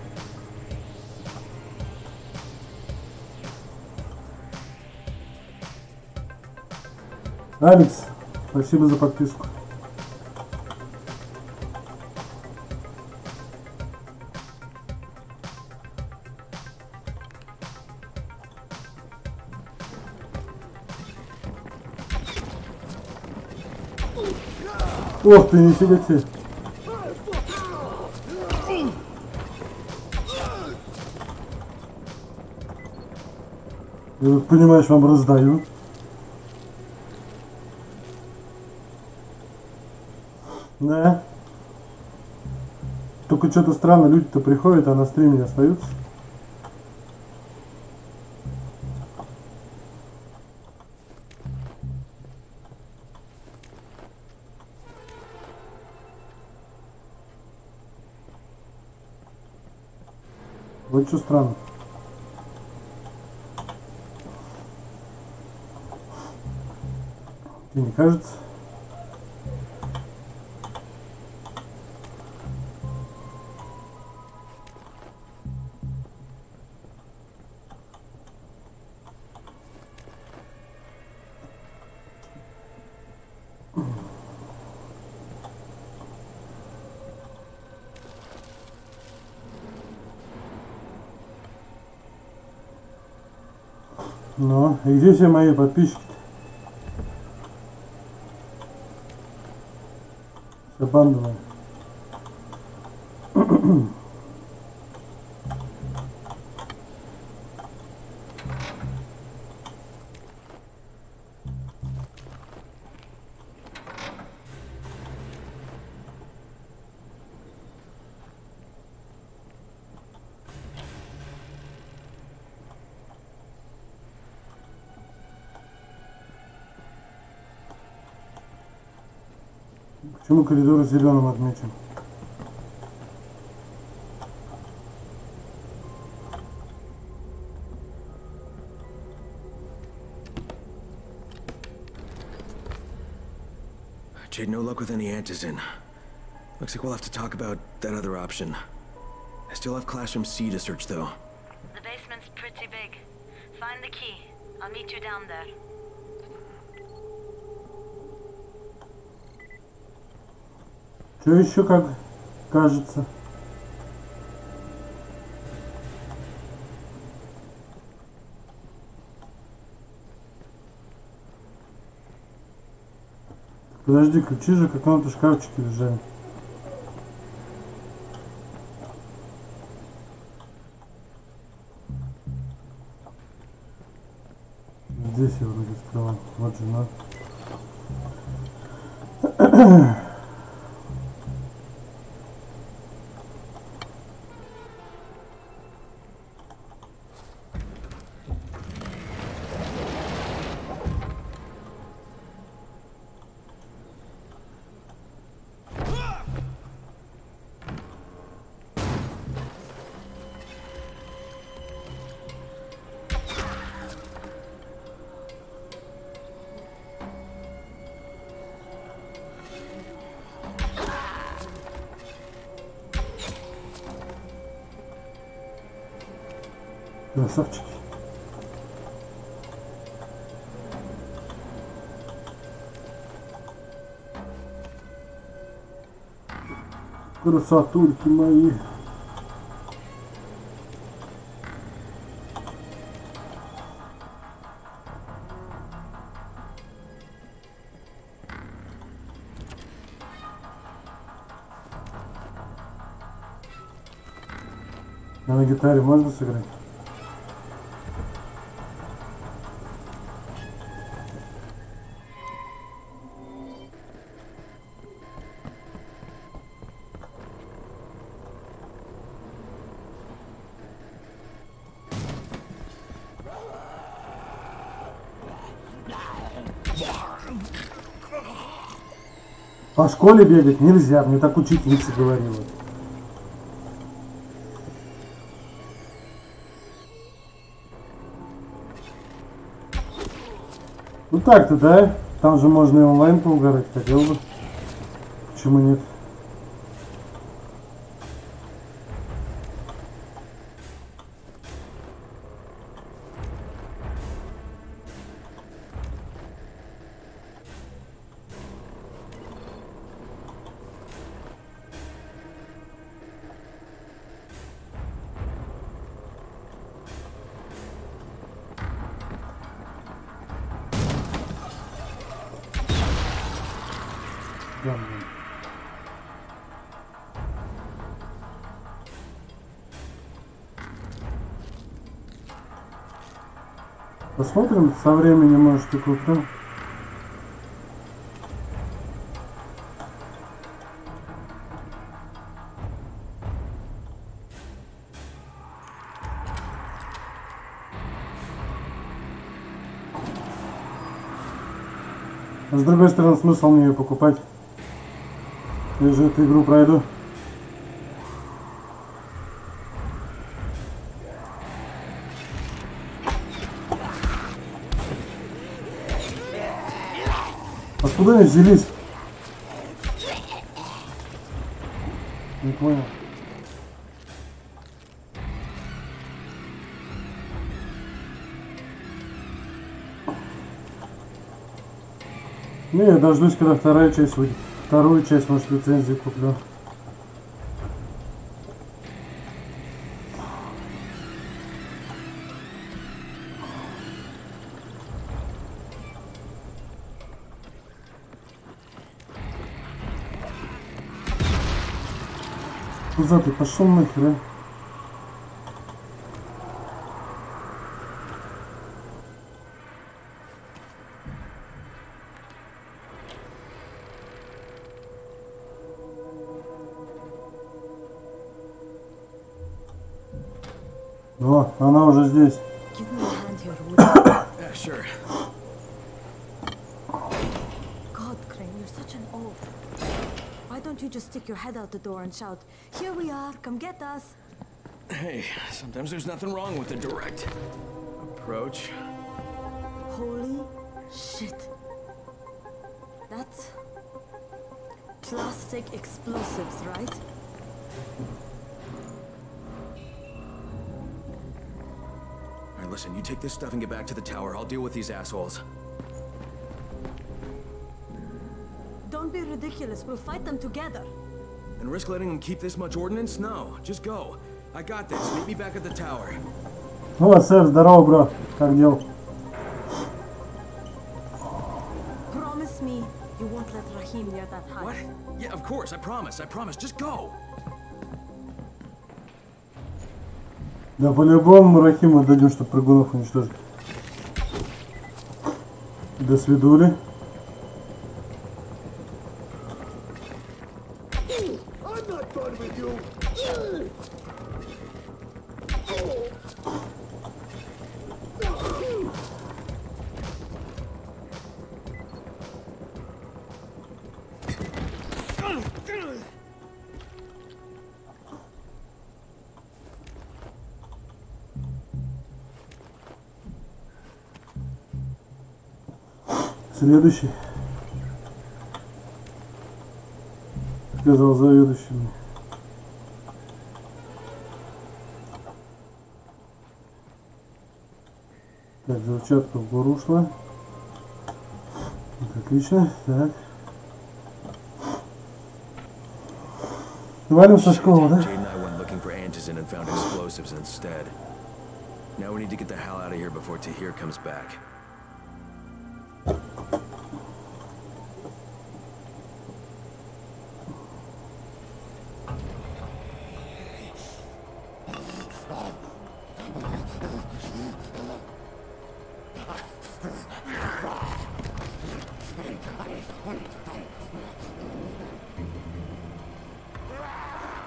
Алекс, спасибо за подписку. Ох ты, нифига тебе. Я тут, понимаешь, вам раздаю. Да. Только что-то странно, люди-то приходят, а на стриме не остаются. Вот что странно. Тебе не кажется? Ну, и где все мои подписчики? Все бандовые. Почему коридор зеленым отмечен? Jade, no luck with any antizin. Looks like we'll have to talk about that other option. I still have classroom C to search, though. The basement's pretty big. Find the key. I'll meet you down there. Что еще как кажется? Подожди, ключи же в каком-то шкафчике лежали. Здесь я вроде открываю. Вот жена. Красавчики. Красотульки мои. А на гитаре можно сыграть? По школе бегать нельзя, мне так учительница говорила. Ну так-то, да? Там же можно и онлайн поугарать, хотел бы. Почему нет? Да, блин. Посмотрим со временем, может, и куплю. А с другой стороны, смысл мне ее покупать? Я же эту игру пройду. Откуда они взялись? Не понял. Не, я дождусь, когда вторая часть выйдет. Вторую часть, может, лицензию куплю. Куда ты пошел нахер, а? О, она уже здесь. Yeah, sure. God, Crane, you're such an oaf. Why don't you just stick your head out the door and shout, "Here we are, come get us"? Hey, sometimes there's nothing wrong with a direct approach. Holy shit. That's plastic explosives, right? Alright, listen, you take this stuff and get back to the tower. I'll deal with these assholes. Don't be ridiculous, we'll fight them together. And risk letting them keep this much ordnance? No, just go. I got this. Meet me back at the tower. О, Сэв, здорово, бро. Как дел? Promise me you won't let Rahim near that hive. What? Yeah, of course, I promise. Just go. Да по-любому Рахиму дадим, чтобы прыгунов уничтожить. До свидули. I'm not done with you. Следующий. Сказал заведующий. Так, взрывчатка в гору ушла. Вот, отлично. Так. Валим со школы, да? Now we need to get the hell out of here before Tahir comes back.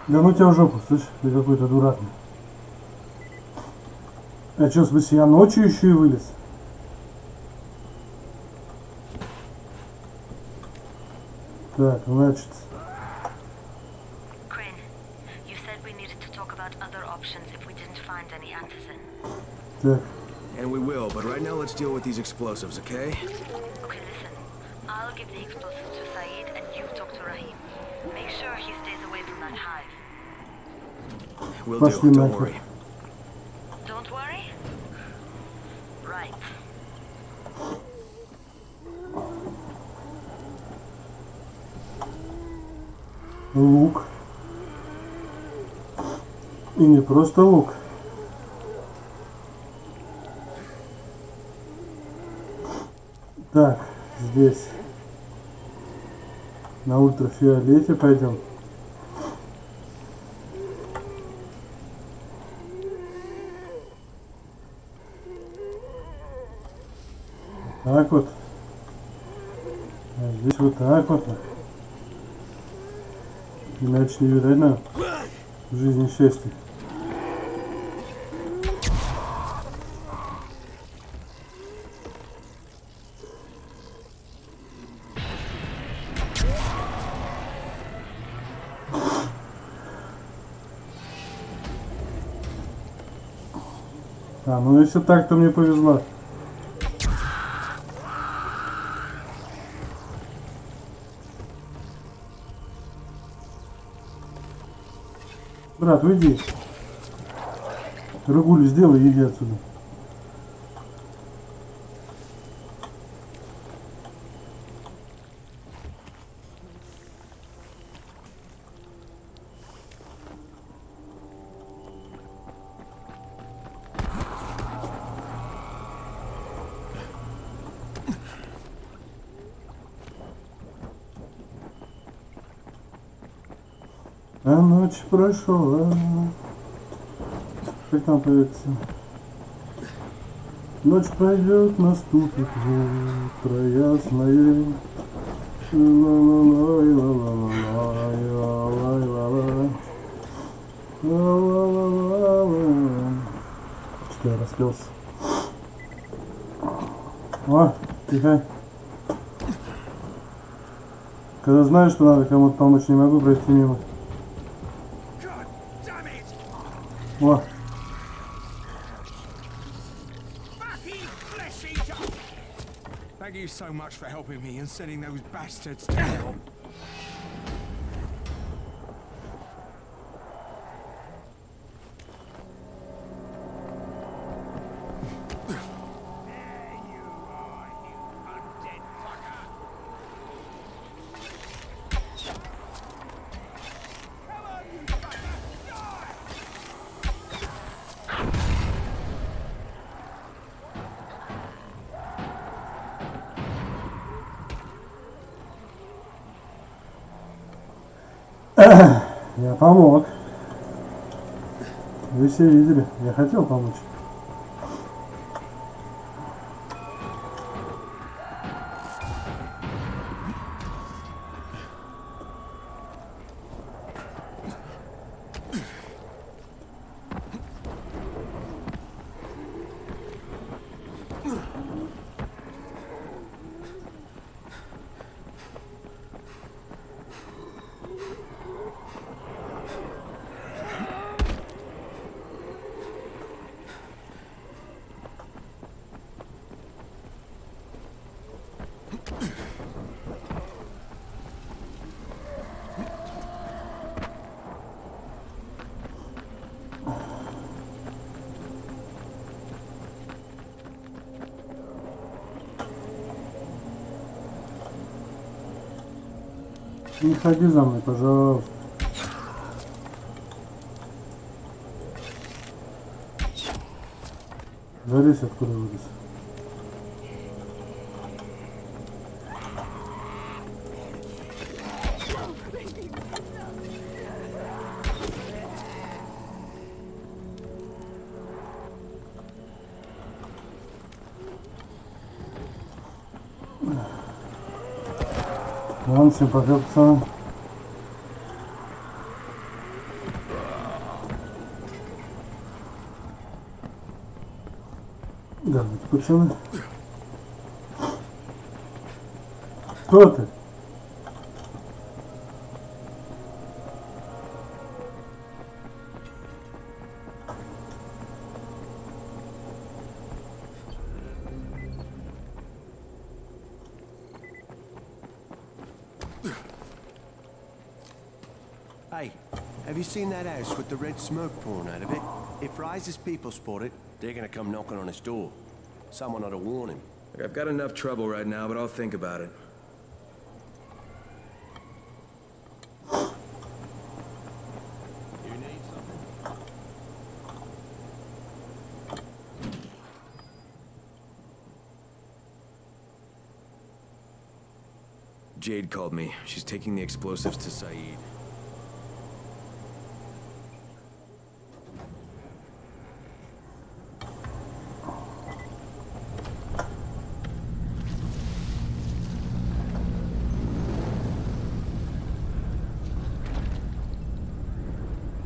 Да ну тебя в жопу, слышь, ты какой-то дурак. А что, в смысле, я ночью еще и вылез? Так, значит... Crane, you said we needed to talk about other options if we didn't find any antizin. Так. And we will, but right now let's deal with these explosives, okay? Okay, listen. I'll give the explosives to Saeed and you talk to Rahim. Make sure he stays away from that hive. Will do, don't worry. Don't worry? Right. Лук. И не просто лук. Так, здесь на ультрафиолете пойдем. Так вот. А здесь вот так вот. Иначе не видать нам в жизни счастья. А, ну если так, то мне повезло. Брат, уйди. Рагулю сделай и иди отсюда. А ночь прошла. Как там поется? Ночь пройдет, наступит утро ясное. Что я распелся? О, тихо. Когда знаю, что надо кому-то помочь, не могу пройти мимо. О. Thank you so much for helping me and sending those bastards to hell. Я помог. Вы все видели, я хотел помочь. Не ходи за мной, пожалуйста. Залезь, откуда вылез. Ладно, всем пока, пацаны. Давайте, пацаны. Кто ты? Hey, have you seen that house with the red smoke pouring out of it? If Rise's people spot it, they're gonna come knocking on his door. Someone ought to warn him. Look, I've got enough trouble right now, but I'll think about it. You need something? Jade called me. She's taking the explosives to Saeed.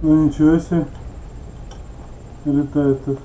Ну ничего себе. Летает тут.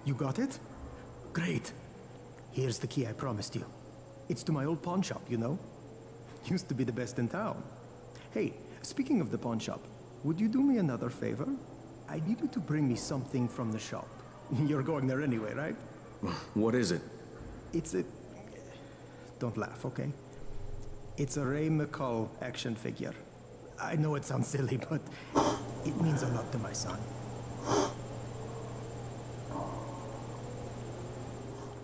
You got it? Great. Here's the key I promised you. It's to my old pawn shop, you know? Used to be the best in town. Hey, speaking of the pawn shop, would you do me another favor? I need you to bring me something from the shop. You're going there anyway, right? What is it? It's a... Don't laugh, okay? It's a Ray McCall action figure. I know it sounds silly, but it means a lot to my son.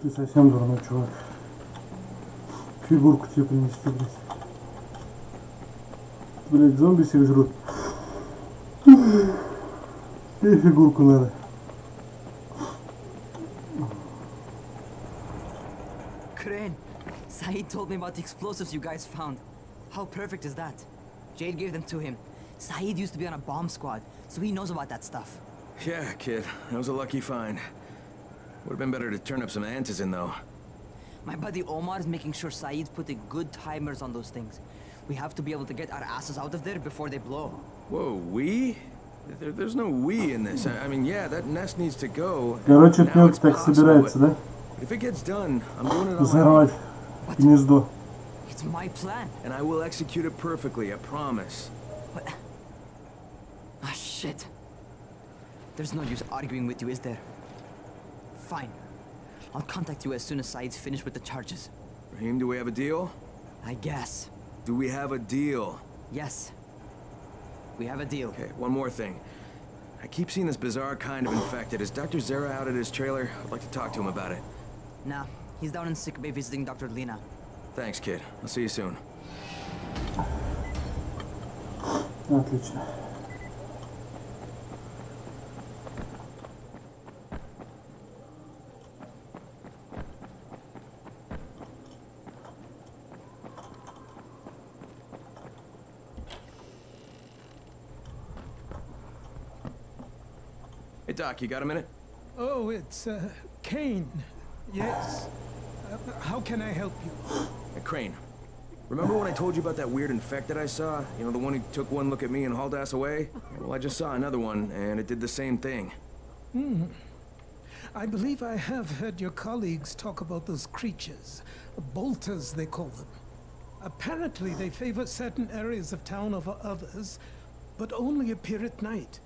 Ты совсем дурной чувак. Фигурку тебе принести, блядь. Блядь, зомби всех жрут. И фигурку надо. Crane, Saeed told me about the explosives you guys found. How perfect is that? Jade gave them to him. Saeed used to be on a bomb squad, so he knows about that stuff. Yeah, kid. That was a lucky find. Would have been better to turn up some antizin, though. My buddy Omar is making sure Saeed's putting good timers on those things. We have to be able to get our asses out of there before they blow. Whoa, we? There's no we in this. I mean, yeah, that nest needs to go. Короче, пёк так собирается, да? If it gets done, I'm doing it all. Взорвать гнездо. It's my plan. And I will execute it perfectly, I promise. But... Ah, shit. There's no use arguing with you, is there? Fine. I'll contact you as soon as Saeed's finished with the charges. Raheem, do we have a deal? I guess. Do we have a deal? Yes. We have a deal. Okay, one more thing. I keep seeing this bizarre kind of infected. Is Dr. Zera out at his trailer? I'd like to talk to him about it. Nah, he's down in sick bay visiting Dr. Lena. Thanks, kid. I'll see you soon. Отлично. Hey, Doc, you got a minute? Oh, it's, Kane. Yes. How can I help you? Hey, Crane. Remember when I told you about that weird infected I saw? You know, the one who took one look at me and hauled ass away? Well, I just saw another one, and it did the same thing. I believe I have heard your colleagues talk about those creatures. Bolters, they call them. Apparently, they favor certain areas of town over others, but only appear at night.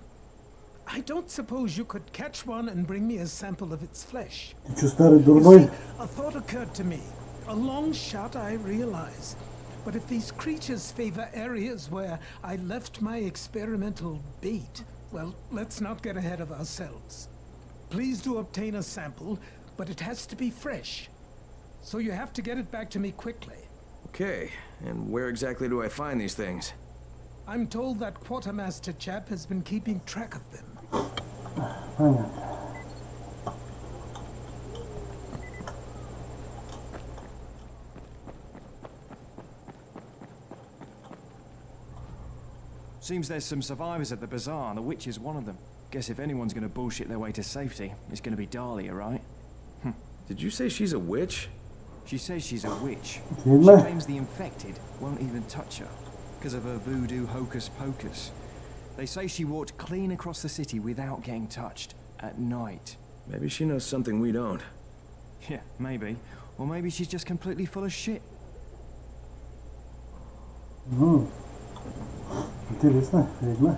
I don't suppose you could catch one and bring me a sample of its flesh. Ты что, старый дурной? You see, a thought occurred to me. A long shot, I realize. But if these creatures favor areas where I left my experimental bait, well, let's not get ahead of ourselves. Please do obtain a sample, but it has to be fresh. So you have to get it back to me quickly. Okay, and where exactly do I find these things? I'm told that quartermaster chap has been keeping track of them. Понятно. Seems there's some survivors at the bazaar, and the witch is one of them. Guess if anyone's gonna bullshit their way to safety, it's gonna be Dahlia, right? Did you say she's a witch? She says she's a witch. She Видно? claims the infected won't even touch her, because of her voodoo hocus pocus. They say she walked clean across the city without getting touched, at night. Maybe she knows something we don't. Yeah, maybe. Or maybe she's just completely full of shit. Интересно, ведьма.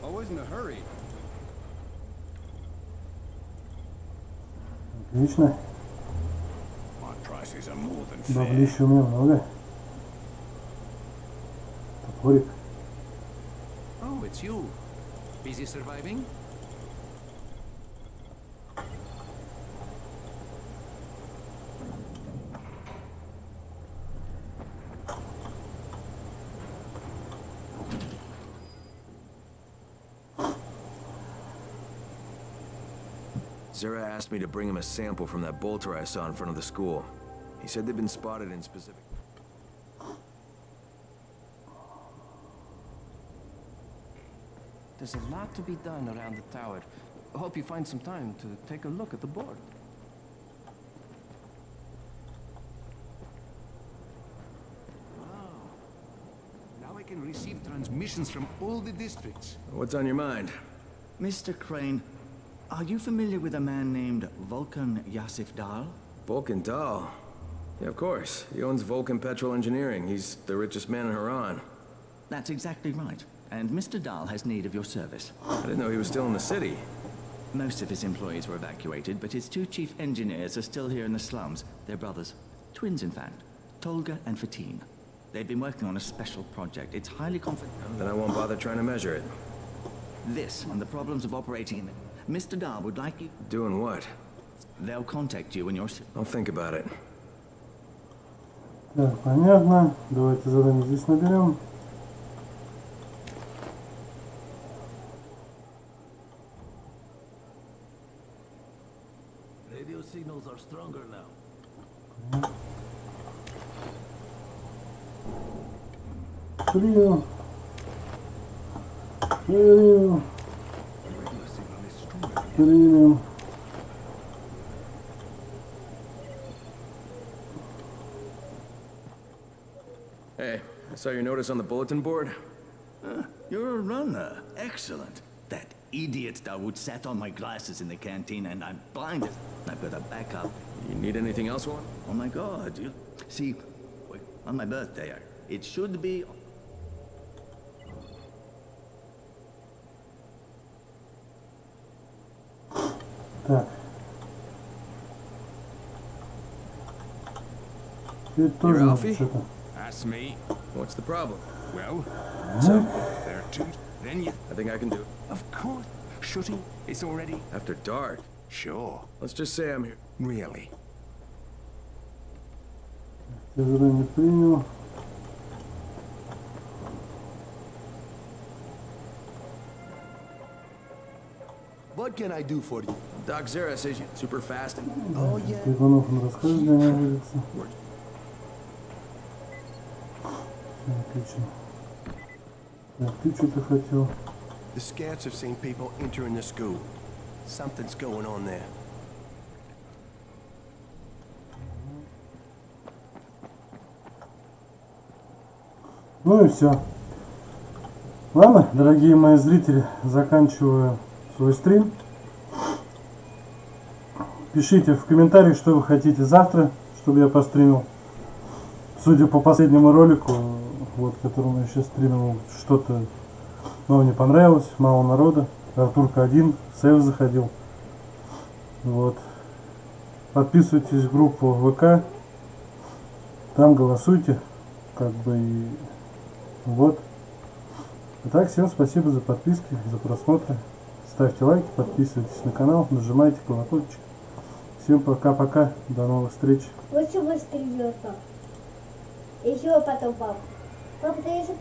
Always in a hurry. Отлично. My prices are more than Баблища у меня много. Топорик. Oh, it's you. Busy surviving? Zera asked me to bring him a sample from that bolter I saw in front of the school. He said they've been spotted in specific... There's a lot to be done around the tower. I hope you find some time to take a look at the board. Now I can receive transmissions from all the districts. What's on your mind? Mr. Crane, are you familiar with a man named Vulcan Yasif Dahl? Vulcan Dahl? Yeah, of course. He owns Vulcan Petrol Engineering. He's the richest man in Haran. That's exactly right. And Mr. Dahl has need of your service. I didn't know he was still in the city. Most of his employees were evacuated, but his 2 chief engineers are still here in the slums. They're brothers. Twins, in fact. Tolga and Fatin. They've been working on a special project. It's highly confidential. Then I won't bother trying to measure it. This and the problems of operating in it. Mr. Dahl would like you... Doing what? They'll contact you when you're... I'll think about it. Так, понятно. Давайте задание здесь наберем. Radio signals are stronger now. Принял. Принял. Принял. Hey, I saw your notice on the bulletin board. You're a runner. Excellent. That idiot Dawood sat on my glasses in the canteen and I'm blinded. I've got to back up. You need anything else, Juan? Oh my god. You see, on my birthday, it should be... Так. Ты тоже что-то. That's me. What's the problem? Well, so there are 2. Then you... I think I can do it. Of course. Shooting. It's already... After dark. Sure. Let's just say I'm here. Really? Я задание принял. What can I do for you? Doc Zera says you're super fast and... Oh, yeah. Иванов на расхождение вылится. Отлично. Так, ты что-то хотел? The scouts have seen people entering the school. Something's going on there. Ну и все. Ладно, дорогие мои зрители, заканчиваю свой стрим. Пишите в комментариях, что вы хотите завтра, чтобы я постримил. Судя по последнему ролику, вот, которому я сейчас стримил, что-то вам не понравилось, мало народа. Артурка один, сейв заходил. Вот. Подписывайтесь в группу ВК. Там голосуйте. Как бы и вот. Итак, всем спасибо за подписки, за просмотры. Ставьте лайки, подписывайтесь на канал, нажимайте колокольчик. Всем пока-пока, до новых встреч. Лучше быстрее, пап. Еще потом, пап. Папа, ты еще